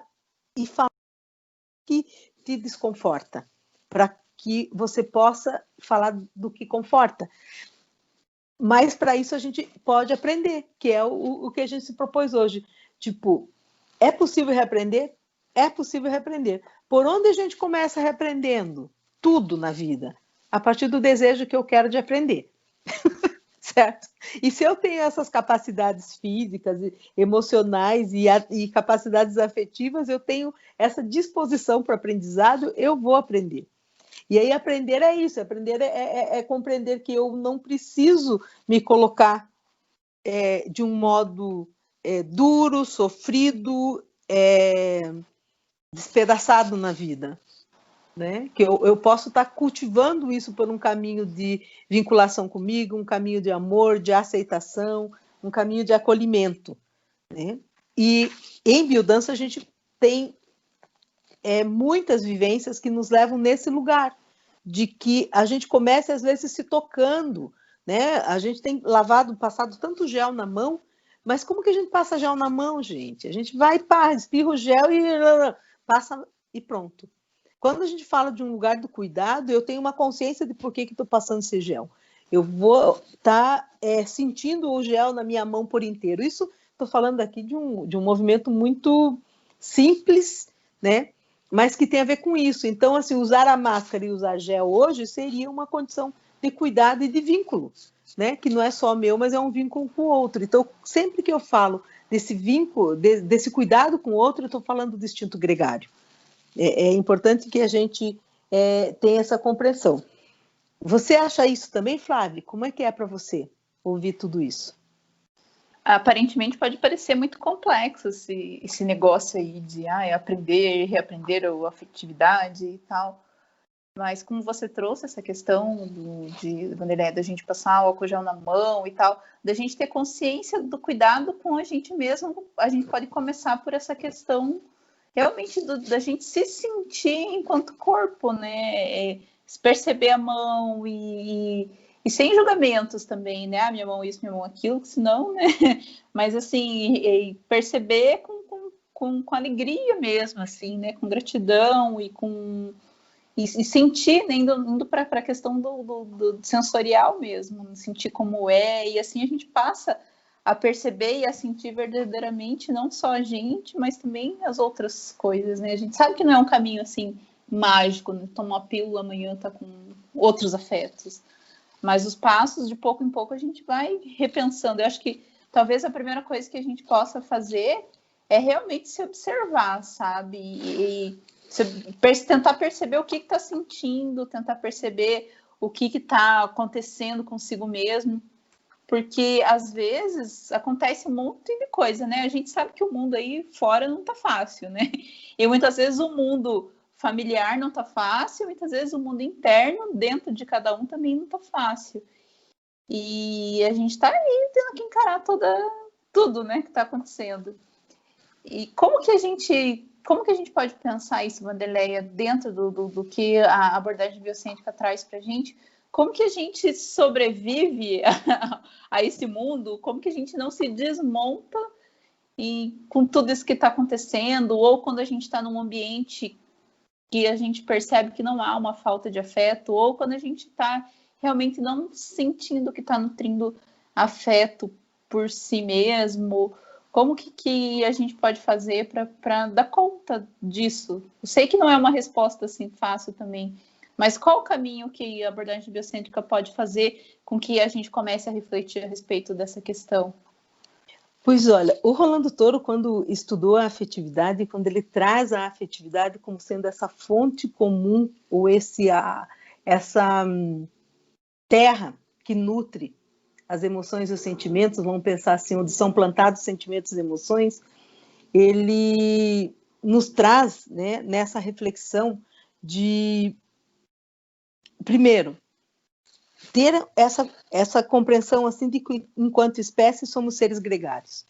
e falar que te desconforta, para que você possa falar do que conforta. Mas para isso a gente pode aprender, que é o que a gente se propôs hoje. Tipo, é possível reaprender? É possível reaprender. Por onde a gente começa reaprendendo? Tudo na vida. A partir do desejo que eu quero de aprender. Certo? E se eu tenho essas capacidades físicas, emocionais e capacidades afetivas, eu tenho essa disposição para o aprendizado, eu vou aprender. E aí aprender é isso, aprender é compreender que eu não preciso me colocar de um modo duro, sofrido, despedaçado na vida. Né? Que eu posso estar cultivando isso por um caminho de vinculação comigo, um caminho de amor, de aceitação, um caminho de acolhimento. Né? E em biodança a gente tem muitas vivências que nos levam nesse lugar, de que a gente comece às vezes se tocando, né? A gente tem passado tanto gel na mão, mas como que a gente passa gel na mão, gente? A gente vai, espirra o gel e passa e pronto. Quando a gente fala de um lugar do cuidado, eu tenho uma consciência de por que estou passando esse gel. Eu vou estar sentindo o gel na minha mão por inteiro. Isso, estou falando aqui de um movimento muito simples, né? Mas que tem a ver com isso. Então, assim, usar a máscara e usar gel hoje seria uma condição de cuidado e de vínculo, né? Que não é só meu, mas é um vínculo com o outro. Então, sempre que eu falo desse vínculo, desse cuidado com o outro, eu estou falando do instinto gregário. É importante que a gente tenha essa compreensão. Você acha isso também, Flávia? Como é que é para você ouvir tudo isso? Aparentemente pode parecer muito complexo esse negócio aí de aprender, reaprender a afetividade e tal. Mas como você trouxe essa questão da gente passar o álcool gel na mão e tal, da gente ter consciência do cuidado com a gente mesmo, a gente pode começar por essa questão realmente da gente se sentir enquanto corpo, né? Perceber a mão e sem julgamentos também, né? Minha mão isso, minha mão aquilo, senão, né? Mas assim, perceber com alegria mesmo, assim, né? Com gratidão e sentir, né? Indo para a questão do sensorial mesmo, sentir como e assim a gente passa a perceber e a sentir verdadeiramente não só a gente, mas também as outras coisas, né? A gente sabe que não é um caminho assim mágico, né? Tomar uma pílula amanhã tá com outros afetos, mas os passos de pouco em pouco a gente vai repensando. Eu acho que talvez a primeira coisa que a gente possa fazer é realmente se observar, sabe? E tentar perceber o que está sentindo, tentar perceber o que está acontecendo consigo mesmo, porque às vezes acontece um monte de coisa, né? A gente sabe que o mundo aí fora não tá fácil, né? E muitas vezes o mundo familiar não tá fácil, muitas vezes o mundo interno dentro de cada um também não tá fácil. E a gente tá aí tendo que encarar tudo, né, que tá acontecendo. E como que a gente pode pensar isso, Wanderleia, dentro do que a abordagem biocêntrica traz para a gente? Como que a gente sobrevive a esse mundo? Como que a gente não se desmonta com tudo isso que está acontecendo? Ou quando a gente está num ambiente que a gente percebe que não há uma falta de afeto? Ou quando a gente está realmente não sentindo que está nutrindo afeto por si mesmo? Como que a gente pode fazer para dar conta disso? Eu sei que não é uma resposta assim fácil também, mas qual o caminho que a abordagem biocêntrica pode fazer com que a gente comece a refletir a respeito dessa questão? Pois olha, o Rolando Toro, quando estudou a afetividade, quando ele traz a afetividade como sendo essa fonte comum, ou essa terra que nutre as emoções e os sentimentos, vamos pensar assim, onde são plantados sentimentos e emoções, ele nos traz, né, nessa reflexão de, primeiro, ter essa compreensão assim de que, enquanto espécie, somos seres gregários,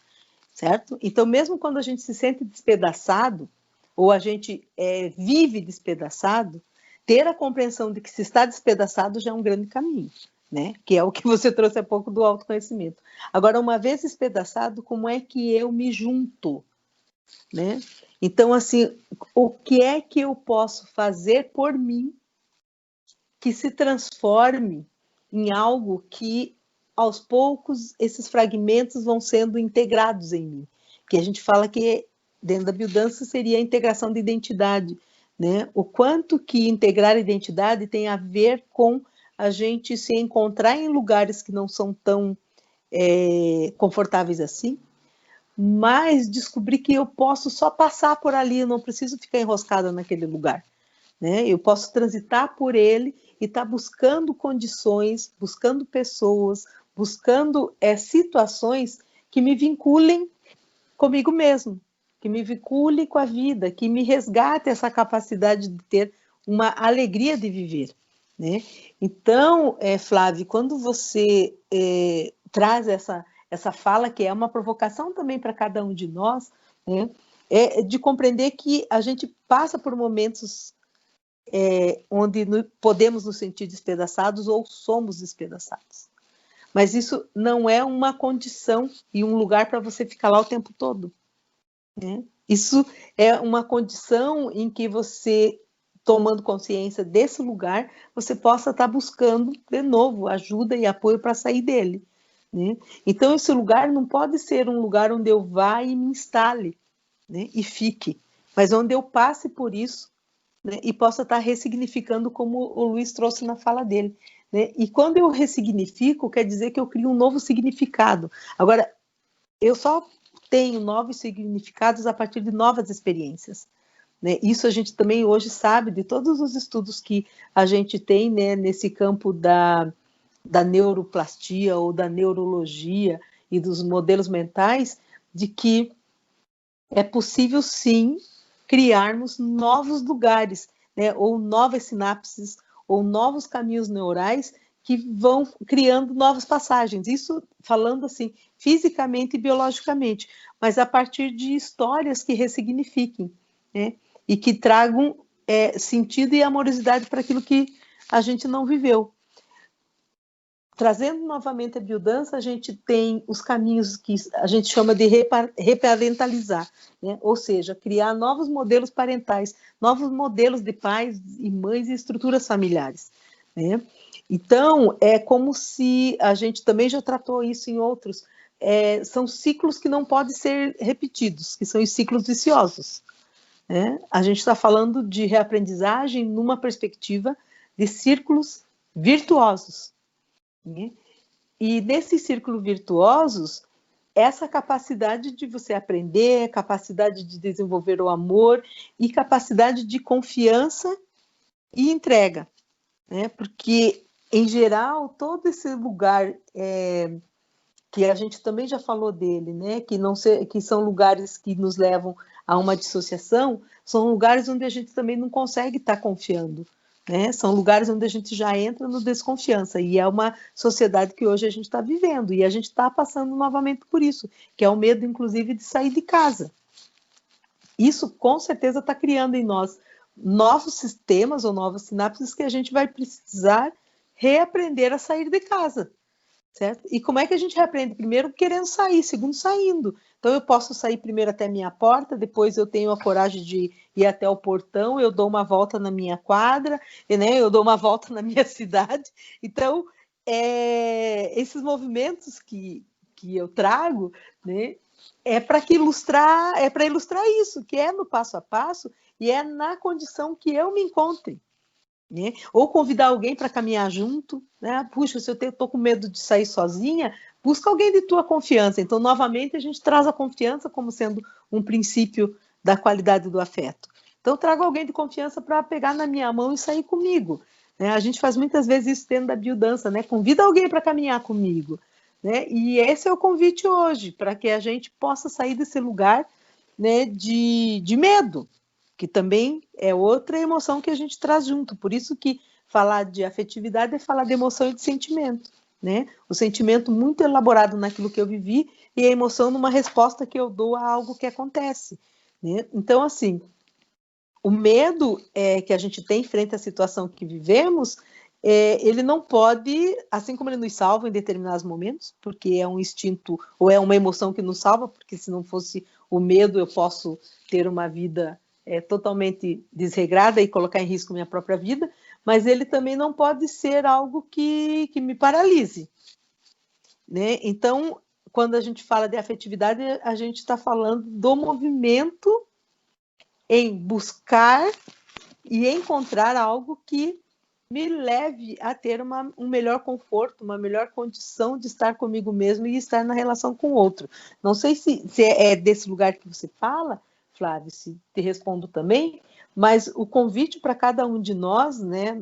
certo? Então, mesmo quando a gente se sente despedaçado, ou a gente vive despedaçado, ter a compreensão de que se está despedaçado já é um grande caminho, né? Que é o que você trouxe há pouco do autoconhecimento. Agora, uma vez despedaçado, como é que eu me junto, né? Então, assim, o que é que eu posso fazer por mim que se transforme em algo que, aos poucos, esses fragmentos vão sendo integrados em mim? Que a gente fala que, dentro da biodança, seria a integração de identidade, né? O quanto que integrar a identidade tem a ver com a gente se encontrar em lugares que não são tão confortáveis assim, mas descobrir que eu posso só passar por ali, eu não preciso ficar enroscada naquele lugar, né? Eu posso transitar por ele e estar buscando condições, buscando pessoas, buscando situações que me vinculem comigo mesmo, que me vincule com a vida, que me resgate essa capacidade de ter uma alegria de viver, né? Então, Flávia, quando você traz essa fala, que é uma provocação também para cada um de nós, né? De compreender que a gente passa por momentos onde podemos nos sentir despedaçados ou somos despedaçados. Mas isso não é uma condição e um lugar para você ficar lá o tempo todo, né? Isso é uma condição em que você, tomando consciência desse lugar, você possa estar buscando, de novo, ajuda e apoio para sair dele, né? Então, esse lugar não pode ser um lugar onde eu vá e me instale, né, e fique, mas onde eu passe por isso, né, e possa estar ressignificando, como o Luiz trouxe na fala dele, né? E quando eu ressignifico, quer dizer que eu crio um novo significado. Agora, eu só tenho novos significados a partir de novas experiências, né? Isso a gente também hoje sabe de todos os estudos que a gente tem, né, nesse campo da neuroplastia ou da neurologia e dos modelos mentais, de que é possível sim criarmos novos lugares, né, ou novas sinapses, ou novos caminhos neurais que vão criando novas passagens. Isso falando assim, fisicamente e biologicamente, mas a partir de histórias que ressignifiquem, né, e que tragam sentido e amorosidade para aquilo que a gente não viveu. Trazendo novamente a biodança, a gente tem os caminhos que a gente chama de reparentalizar, né? Ou seja, criar novos modelos parentais, novos modelos de pais e mães e estruturas familiares, né? Então, é como se a gente também já tratou isso em outros, são ciclos que não podem ser repetidos, que são os ciclos viciosos, né? A gente está falando de reaprendizagem numa perspectiva de círculos virtuosos, né? E nesses círculos virtuosos, essa capacidade de você aprender, capacidade de desenvolver o amor e capacidade de confiança e entrega, né? Porque em geral, todo esse lugar que a gente também já falou dele, né? Que são lugares que nos levam a uma dissociação, são lugares onde a gente também não consegue estar confiando, né? São lugares onde a gente já entra no desconfiança, e é uma sociedade que hoje a gente está vivendo, e a gente está passando novamente por isso, que é o medo, inclusive, de sair de casa. Isso, com certeza, está criando em nós novos sistemas ou novas sinapses que a gente vai precisar reaprender a sair de casa, certo? E como é que a gente reaprende? Primeiro, querendo sair, segundo, saindo. Então, eu posso sair primeiro até a minha porta, depois eu tenho a coragem de ir até o portão, eu dou uma volta na minha quadra, né? Eu dou uma volta na minha cidade. Então, esses movimentos que eu trago, né? Para ilustrar isso, que é no passo a passo e é na condição que eu me encontre. Né? Ou convidar alguém para caminhar junto, né? Puxa, se eu estou com medo de sair sozinha, busca alguém de tua confiança. Então, novamente, a gente traz a confiança como sendo um princípio da qualidade do afeto. Então, eu trago alguém de confiança para pegar na minha mão e sair comigo. Né? A gente faz muitas vezes isso dentro da biodança, né? Convida alguém para caminhar comigo. Né? E esse é o convite hoje, para que a gente possa sair desse lugar, né, de medo, que também é outra emoção que a gente traz junto. Por isso que falar de afetividade é falar de emoção e de sentimento. Né? O sentimento muito elaborado naquilo que eu vivi e a emoção numa resposta que eu dou a algo que acontece. Né? Então, assim, o medo que a gente tem frente à situação que vivemos, ele não pode, assim como ele nos salva em determinados momentos, porque é um instinto ou é uma emoção que nos salva, porque se não fosse o medo, eu posso ter uma vida totalmente desregrada e colocar em risco minha própria vida, mas ele também não pode ser algo que me paralise. Né? Então, quando a gente fala de afetividade, a gente está falando do movimento em buscar e encontrar algo que me leve a ter um melhor conforto, uma melhor condição de estar comigo mesmo e estar na relação com o outro. Não sei se é desse lugar que você fala, Flávio, se te respondo também, mas o convite para cada um de nós, né,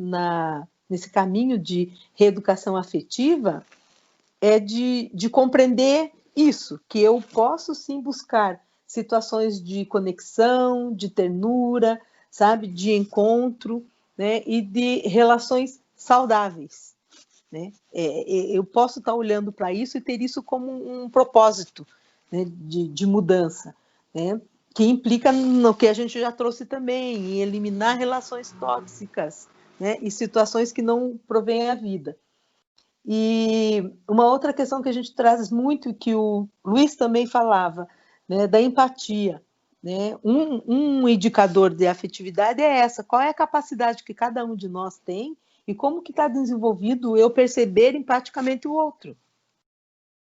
nesse caminho de reeducação afetiva, é de compreender isso, que eu posso sim buscar situações de conexão, de ternura, sabe, de encontro, né, e de relações saudáveis. Né? Eu posso estar olhando para isso e ter isso como um propósito, né, de mudança, né, que implica no que a gente já trouxe também, em eliminar relações tóxicas, né, e situações que não provêm a vida. E uma outra questão que a gente traz muito, que o Luiz também falava, né, da empatia. Né? Um indicador de afetividade é essa, qual é a capacidade que cada um de nós tem e como que está desenvolvido eu perceber empaticamente o outro.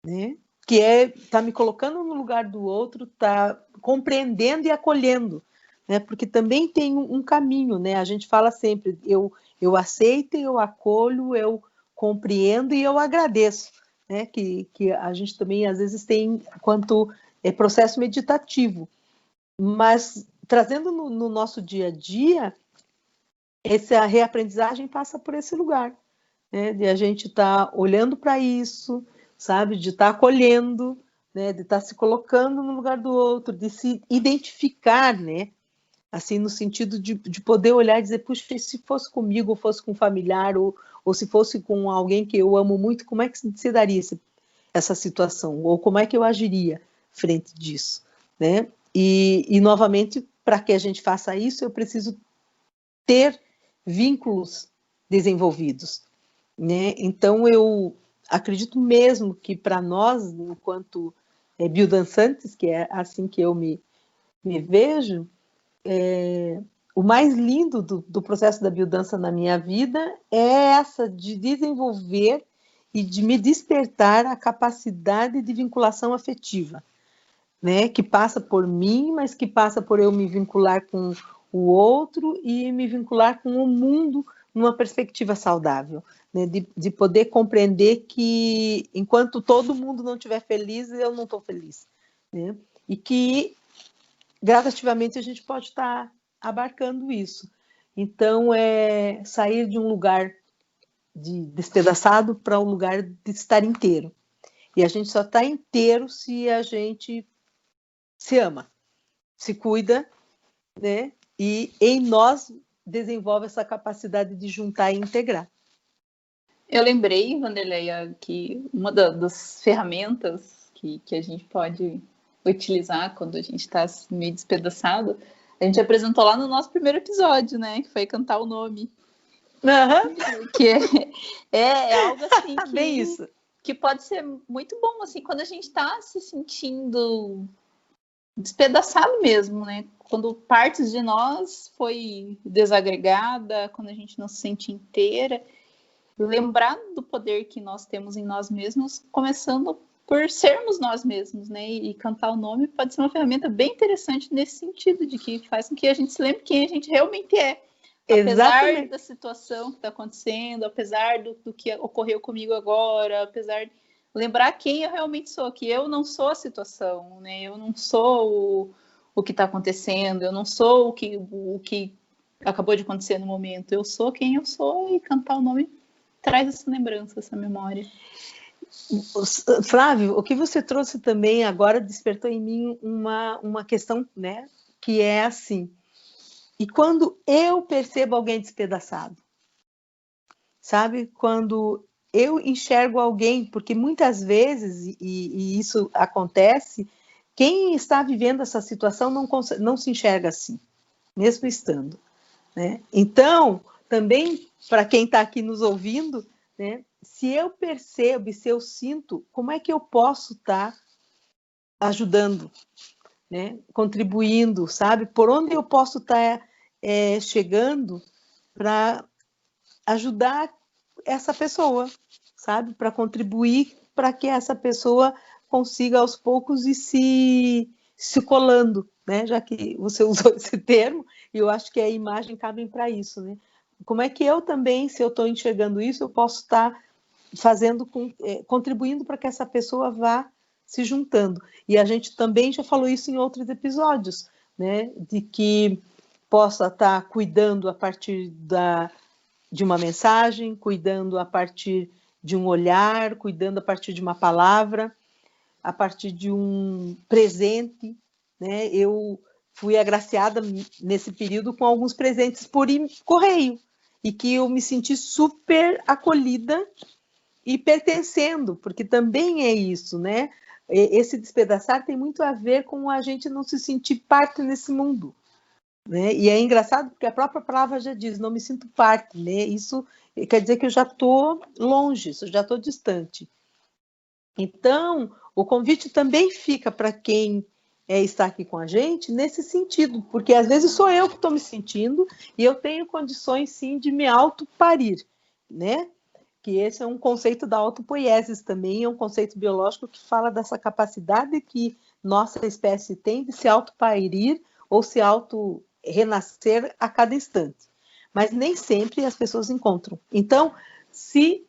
Né? Que tá me colocando no lugar do outro, tá compreendendo e acolhendo. Né? Porque também tem um caminho, né? A gente fala sempre, eu aceito, eu acolho, eu compreendo e eu agradeço. Né? Que a gente também, às vezes, tem quanto processo meditativo. Mas, trazendo no nosso dia a dia, essa reaprendizagem passa por esse lugar. Né? De a gente estar olhando para isso, sabe? De estar acolhendo, né? De estar se colocando no lugar do outro, de se identificar, né? Assim, no sentido de poder olhar e dizer, puxa, se fosse comigo, ou fosse com um familiar, ou se fosse com alguém que eu amo muito, como é que se daria essa situação? Ou como é que eu agiria frente disso? Né? E novamente, para que a gente faça isso, eu preciso ter vínculos desenvolvidos. Né? Então, eu acredito mesmo que para nós, enquanto biodançantes, que é assim que eu me vejo, o mais lindo do processo da biodança na minha vida é essa de desenvolver e de me despertar a capacidade de vinculação afetiva, né? Que passa por mim, mas que passa por eu me vincular com o outro e me vincular com o mundo numa perspectiva saudável, né? De poder compreender que enquanto todo mundo não estiver feliz, eu não estou feliz, né? E que gradativamente a gente pode estar abarcando isso. Então, sair de um lugar despedaçado para o lugar de estar inteiro. E a gente só está inteiro se a gente se ama, se cuida, né? E em nós desenvolve essa capacidade de juntar e integrar. Eu lembrei, Wanderleia, que uma das ferramentas que a gente pode utilizar quando a gente está meio despedaçado, a gente apresentou lá no nosso primeiro episódio, né? Que foi cantar o nome. Uhum. Que é algo assim Bem isso. Que pode ser muito bom, assim, quando a gente está se sentindo despedaçado mesmo, né? Quando partes de nós foi desagregada, quando a gente não se sente inteira. Lembrar do poder que nós temos em nós mesmos, começando por sermos nós mesmos, né? E cantar o nome pode ser uma ferramenta bem interessante nesse sentido, de que faz com que a gente se lembre quem a gente realmente é. Apesar Exatamente. da situação que está acontecendo, apesar do que ocorreu comigo agora, apesar de lembrar quem eu realmente sou, que eu não sou a situação, né? Eu não sou o que está acontecendo, eu não sou o que acabou de acontecer no momento, eu sou quem eu sou, e cantar o nome traz essa lembrança, essa memória. Flávio, o que você trouxe também agora despertou em mim uma questão, né? Que é assim, e quando eu percebo alguém despedaçado, sabe? Quando eu enxergo alguém, porque muitas vezes, e isso acontece, quem está vivendo essa situação não se enxerga assim, mesmo estando, né? Então, também, para quem está aqui nos ouvindo, né? Se eu percebo e se eu sinto, como é que eu posso estar ajudando, né? Contribuindo, sabe? Por onde eu posso estar chegando para ajudar essa pessoa, sabe? Para contribuir para que essa pessoa consiga aos poucos ir se colando, né? Já que você usou esse termo, e eu acho que a imagem cabe para isso, né? Como é que eu também, se eu estou enxergando isso, eu posso estar contribuindo para que essa pessoa vá se juntando. E a gente também já falou isso em outros episódios, né? De que possa estar cuidando a partir de uma mensagem, cuidando a partir de um olhar, cuidando a partir de uma palavra, a partir de um presente, né? Eu fui agraciada nesse período com alguns presentes por correio, e que eu me senti super acolhida e pertencendo, porque também é isso, né? Esse despedaçar tem muito a ver com a gente não se sentir parte nesse mundo, né? E é engraçado porque a própria palavra já diz, não me sinto parte, né? Isso quer dizer que eu já estou longe, eu já estou distante. Então, o convite também fica para quem está aqui com a gente nesse sentido, porque às vezes sou eu que estou me sentindo e eu tenho condições, sim, de me autoparir, né? Que esse é um conceito da autopoiesis também, é um conceito biológico que fala dessa capacidade que nossa espécie tem de se autoparir ou se auto-renascer a cada instante. Mas nem sempre as pessoas encontram. Então, se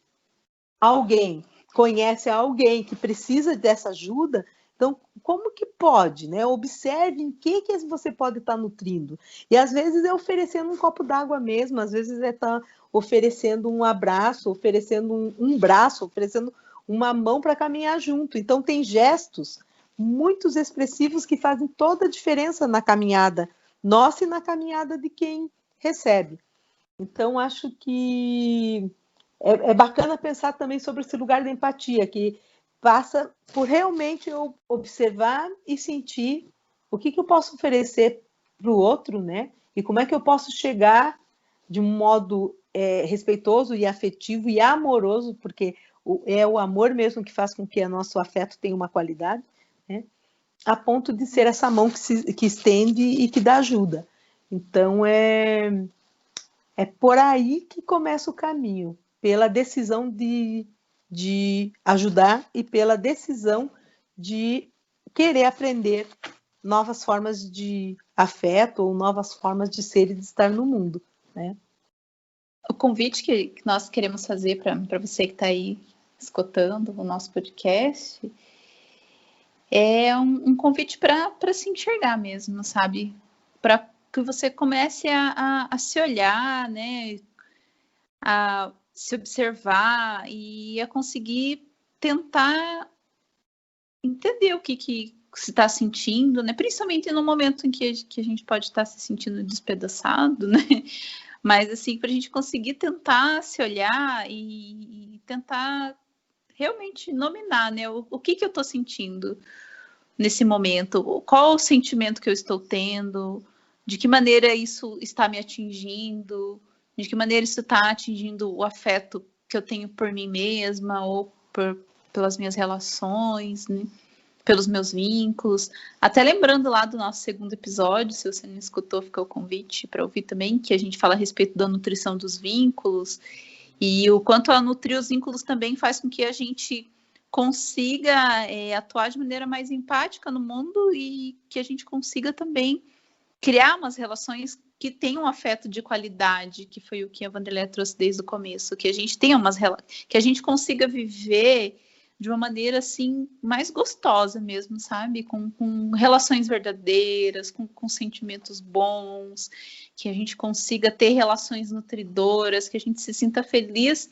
alguém conhece alguém que precisa dessa ajuda, então, como que pode, né? Observe em que você pode estar nutrindo. E às vezes é oferecendo um copo d'água mesmo, às vezes é estar oferecendo um abraço, oferecendo um braço, oferecendo uma mão para caminhar junto. Então, tem gestos muito expressivos que fazem toda a diferença na caminhada nossa e na caminhada de quem recebe. Então, acho que é bacana pensar também sobre esse lugar da empatia, que passa por realmente eu observar e sentir o que eu posso oferecer para o outro, né? E como é que eu posso chegar de um modo respeitoso e afetivo e amoroso, porque é o amor mesmo que faz com que o nosso afeto tenha uma qualidade, né? A ponto de ser essa mão que estende e que dá ajuda. Então, é por aí que começa o caminho, pela decisão de ajudar e pela decisão de querer aprender novas formas de afeto ou novas formas de ser e de estar no mundo, né? O convite que nós queremos fazer para você que está aí escutando o nosso podcast é um convite para se enxergar mesmo, sabe? Para que você comece a se olhar, né? A se observar e a conseguir tentar entender o que se está sentindo, né? Principalmente no momento em que a gente pode estar se sentindo despedaçado, né? Mas assim, para a gente conseguir tentar se olhar e tentar realmente nominar, né? O que eu estou sentindo nesse momento? Qual o sentimento que eu estou tendo? De que maneira isso está me atingindo? De que maneira isso está atingindo o afeto que eu tenho por mim mesma ou pelas minhas relações, né? Pelos meus vínculos. Até lembrando lá do nosso segundo episódio, se você não escutou, fica o convite para ouvir também, que a gente fala a respeito da nutrição dos vínculos e o quanto a nutrir os vínculos também faz com que a gente consiga atuar de maneira mais empática no mundo e que a gente consiga também criar umas relações que tenham um afeto de qualidade, que foi o que a Wanderleia trouxe desde o começo, que a gente tenha que a gente consiga viver de uma maneira assim mais gostosa mesmo, sabe? Com relações verdadeiras, com sentimentos bons, que a gente consiga ter relações nutridoras, que a gente se sinta feliz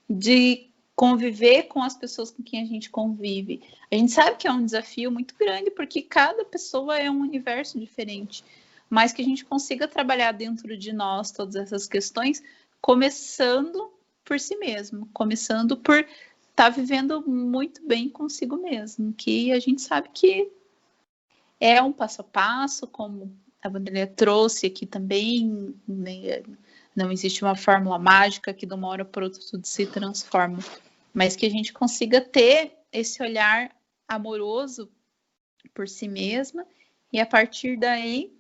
de conviver com as pessoas com quem a gente convive. A gente sabe que é um desafio muito grande, porque cada pessoa é um universo diferente, mas que a gente consiga trabalhar dentro de nós todas essas questões, começando por si mesmo, começando por estar vivendo muito bem consigo mesmo, que a gente sabe que é um passo a passo, como a Wanderleia trouxe aqui também, né? Não existe uma fórmula mágica que de uma hora para outra tudo se transforma, mas que a gente consiga ter esse olhar amoroso por si mesma e a partir daí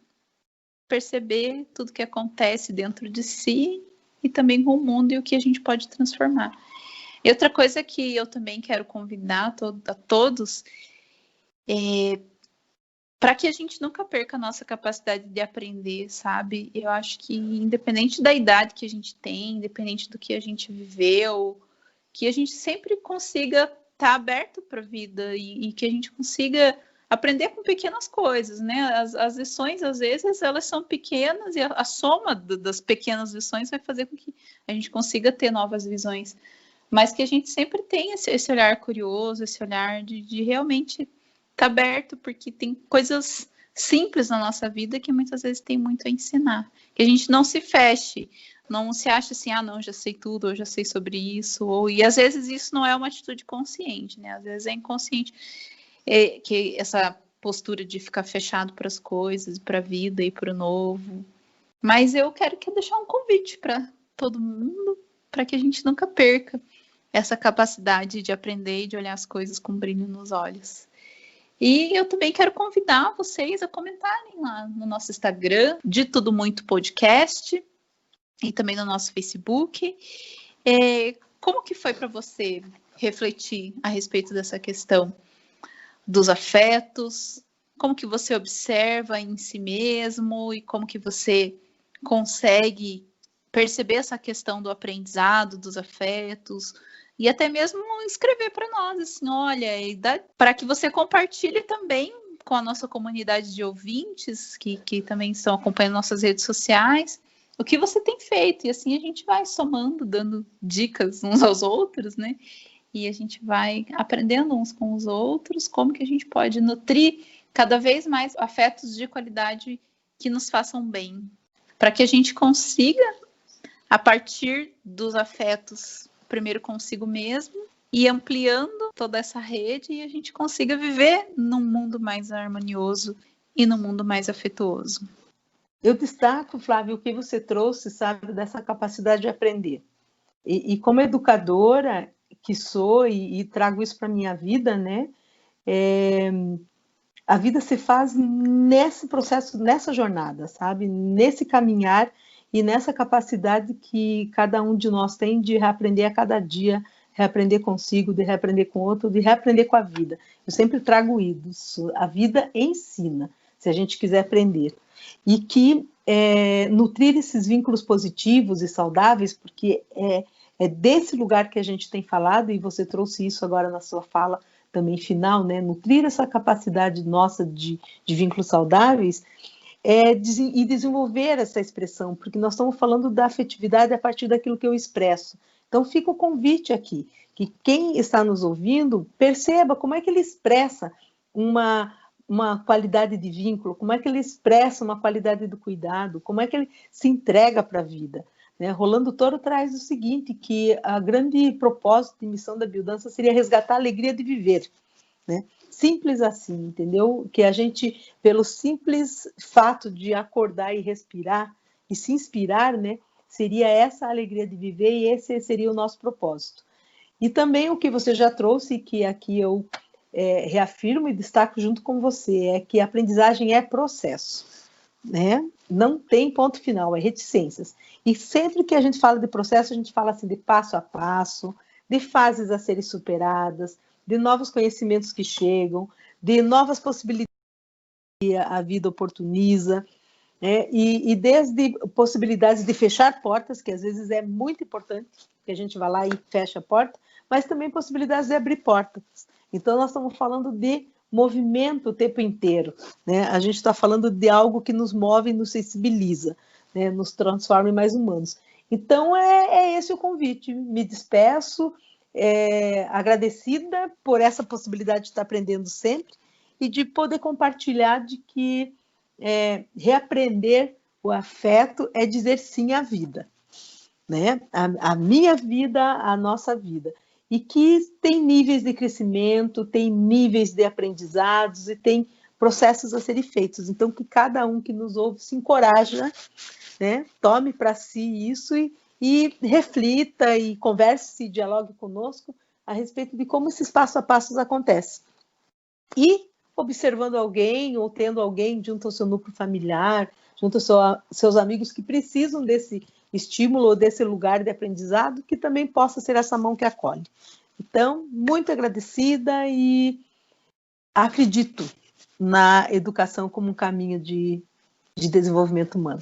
perceber tudo que acontece dentro de si e também com o mundo e o que a gente pode transformar. E outra coisa que eu também quero convidar a todos é para que a gente nunca perca a nossa capacidade de aprender, sabe? Eu acho que independente da idade que a gente tem, independente do que a gente viveu, que a gente sempre consiga estar aberto para a vida e que a gente consiga aprender com pequenas coisas, né? As lições, às vezes, elas são pequenas e a soma das pequenas lições vai fazer com que a gente consiga ter novas visões. Mas que a gente sempre tenha esse olhar curioso, esse olhar de realmente estar aberto, porque tem coisas simples na nossa vida que muitas vezes tem muito a ensinar. Que a gente não se feche, não se acha assim, não, já sei tudo, ou já sei sobre isso, e às vezes isso não é uma atitude consciente, né? Às vezes é inconsciente, que essa postura de ficar fechado para as coisas, para a vida e para o novo. Mas eu quero deixar um convite para todo mundo, para que a gente nunca perca essa capacidade de aprender e de olhar as coisas com brilho nos olhos. E eu também quero convidar vocês a comentarem lá no nosso Instagram, de Tudo Muito Podcast, e também no nosso Facebook. Como que foi para você refletir a respeito dessa questão dos afetos? Como que você observa em si mesmo e como que você consegue perceber essa questão do aprendizado, dos afetos, e até mesmo escrever para nós, assim, olha, para que você compartilhe também com a nossa comunidade de ouvintes, que também estão acompanhando nossas redes sociais, o que você tem feito, e assim a gente vai somando, dando dicas uns aos outros, né? E a gente vai aprendendo uns com os outros, como que a gente pode nutrir cada vez mais afetos de qualidade que nos façam bem, para que a gente consiga, a partir dos afetos, primeiro consigo mesmo, e ampliando toda essa rede, e a gente consiga viver num mundo mais harmonioso e num mundo mais afetuoso. Eu destaco, Flávia, o que você trouxe, sabe, dessa capacidade de aprender. E como educadora que sou, e trago isso para a minha vida, né? A vida se faz nesse processo, nessa jornada, sabe? Nesse caminhar e nessa capacidade que cada um de nós tem de reaprender a cada dia, reaprender consigo, de reaprender com outro, de reaprender com a vida. Eu sempre trago isso. A vida ensina, se a gente quiser aprender. E que nutrir esses vínculos positivos e saudáveis, porque é desse lugar que a gente tem falado, e você trouxe isso agora na sua fala também final, né? Nutrir essa capacidade nossa de vínculos saudáveis e desenvolver essa expressão, porque nós estamos falando da afetividade a partir daquilo que eu expresso. Então fica o convite aqui, que quem está nos ouvindo perceba como é que ele expressa uma qualidade de vínculo, como é que ele expressa uma qualidade do cuidado, como é que ele se entrega para a vida. Né? Rolando Toro traz o seguinte, que a grande propósito e missão da biodança seria resgatar a alegria de viver. Né? Simples assim, entendeu? Que a gente, pelo simples fato de acordar e respirar e se inspirar, né, seria essa a alegria de viver e esse seria o nosso propósito. E também o que você já trouxe, que aqui eu reafirmo e destaco junto com você, é que a aprendizagem é processo, né? Não tem ponto final, é reticências. E sempre que a gente fala de processo, a gente fala assim de passo a passo, de fases a serem superadas, de novos conhecimentos que chegam, de novas possibilidades que a vida oportuniza, né? E desde possibilidades de fechar portas, que às vezes é muito importante, que a gente vai lá e fecha a porta, mas também possibilidades de abrir portas. Então, nós estamos falando de movimento o tempo inteiro, né? A gente está falando de algo que nos move e nos sensibiliza, né? Nos transforma em mais humanos. Então, é esse o convite. Me despeço, agradecida por essa possibilidade de estar aprendendo sempre e de poder compartilhar de que reaprender o afeto é dizer sim à vida, né? A minha vida, a nossa vida. E que tem níveis de crescimento, tem níveis de aprendizados e tem processos a serem feitos. Então, que cada um que nos ouve se encoraja, né? Tome para si isso e reflita e converse e dialogue conosco a respeito de como esses passo a passos acontecem. E observando alguém ou tendo alguém junto ao seu núcleo familiar, junto aos seus amigos que precisam desse estímulo ou desse lugar de aprendizado, que também possa ser essa mão que acolhe. Então, muito agradecida e acredito na educação como um caminho de desenvolvimento humano.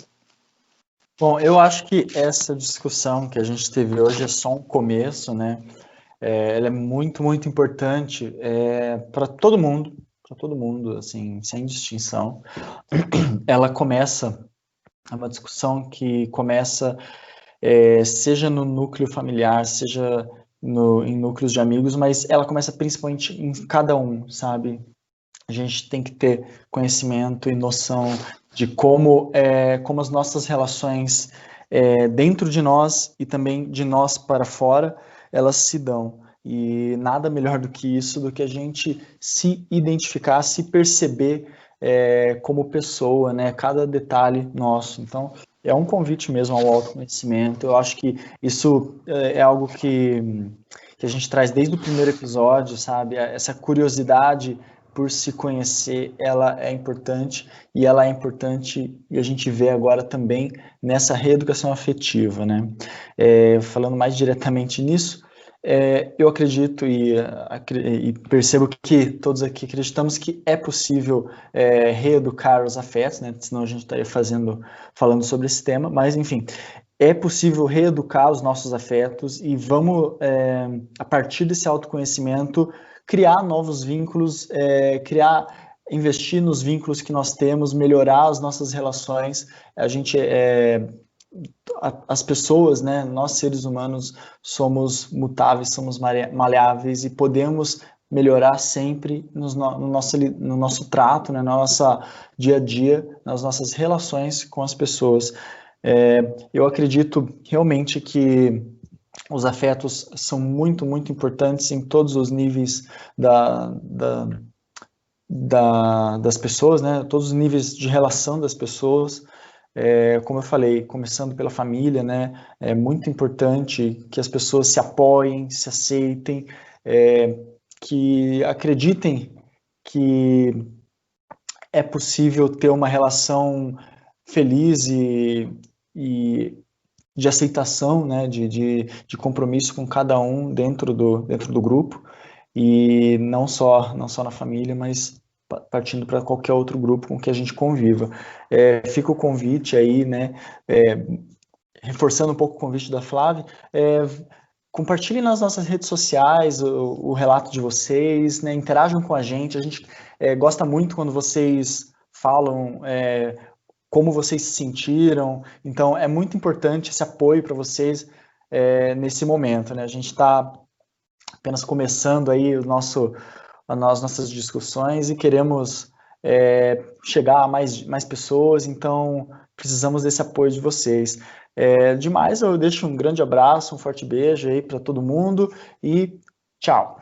Bom, eu acho que essa discussão que a gente teve hoje é só um começo, né? Ela é muito, muito importante para todo mundo, assim, sem distinção. Ela começa, é uma discussão que começa, seja no núcleo familiar, seja em núcleos de amigos, mas ela começa principalmente em cada um, sabe? A gente tem que ter conhecimento e noção de como as nossas relações dentro de nós e também de nós para fora, elas se dão. E nada melhor do que isso, do que a gente se identificar, se perceber como pessoa, né? Cada detalhe nosso. Então, é um convite mesmo ao autoconhecimento. Eu acho que isso é algo que a gente traz desde o primeiro episódio, sabe? Essa curiosidade por se conhecer, ela é importante, e ela é importante, e a gente vê agora também nessa reeducação afetiva, né? Falando mais diretamente nisso, eu acredito e percebo que todos aqui acreditamos que é possível reeducar os afetos, né? Senão a gente estaria falando sobre esse tema, mas enfim, é possível reeducar os nossos afetos e vamos, a partir desse autoconhecimento, criar novos vínculos, investir nos vínculos que nós temos, melhorar as nossas relações. A gente, as pessoas, né, nós seres humanos, somos mutáveis, somos maleáveis e podemos melhorar sempre no nosso trato, né, no nosso dia a dia, nas nossas relações com as pessoas. Eu acredito realmente que os afetos são muito, muito importantes em todos os níveis das pessoas, né? Todos os níveis de relação das pessoas. Como eu falei, começando pela família, né? É muito importante que as pessoas se apoiem, se aceitem, que acreditem que é possível ter uma relação feliz e de aceitação, né, de compromisso com cada um dentro do grupo, e não só na família, mas partindo para qualquer outro grupo com que a gente conviva. Fica o convite aí, né, reforçando um pouco o convite da Flávia, compartilhem nas nossas redes sociais o relato de vocês, né, interajam com a gente gosta muito quando vocês falam como vocês se sentiram. Então, é muito importante esse apoio para vocês. nesse momento, né? A gente está apenas começando aí as nossas discussões e queremos chegar a mais pessoas, então precisamos desse apoio de vocês. Demais, eu deixo um grande abraço, um forte beijo aí para todo mundo e tchau.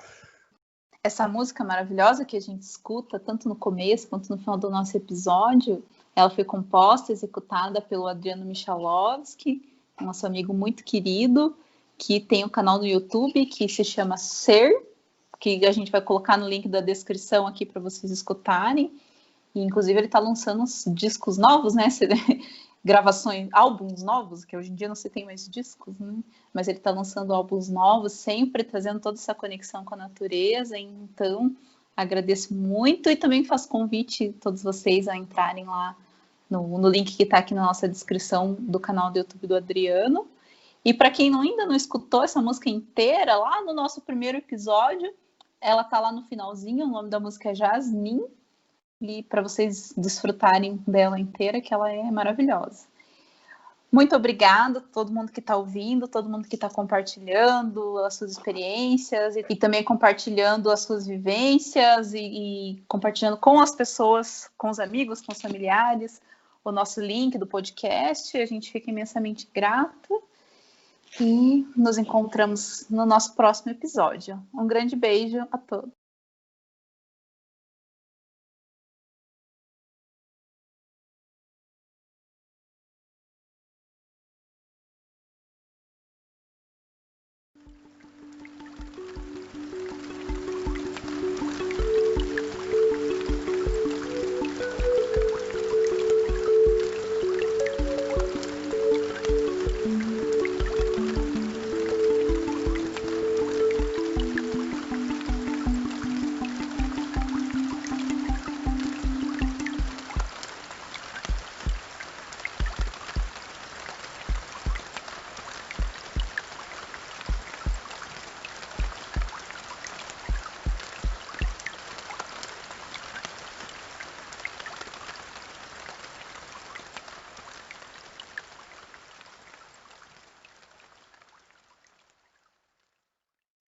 Essa música maravilhosa que a gente escuta, tanto no começo quanto no final do nosso episódio, ela foi composta e executada pelo Adriano Michalowski, nosso amigo muito querido, que tem um canal no YouTube que se chama Ser, que a gente vai colocar no link da descrição aqui para vocês escutarem. E, inclusive, ele está lançando uns discos novos, né? Gravações, álbuns novos, que hoje em dia não se tem mais discos, né? Mas ele está lançando álbuns novos, sempre trazendo toda essa conexão com a natureza. Então, agradeço muito e também faço convite a todos vocês a entrarem lá no link que está aqui na nossa descrição do canal do YouTube do Adriano. E para quem ainda não escutou essa música inteira, lá no nosso primeiro episódio, ela está lá no finalzinho, o nome da música é Jasmine, e para vocês desfrutarem dela inteira, que ela é maravilhosa. Muito obrigada a todo mundo que está ouvindo, todo mundo que está compartilhando as suas experiências e também compartilhando as suas vivências e compartilhando com as pessoas, com os amigos, com os familiares, o nosso link do podcast. A gente fica imensamente grata e nos encontramos no nosso próximo episódio. Um grande beijo a todos.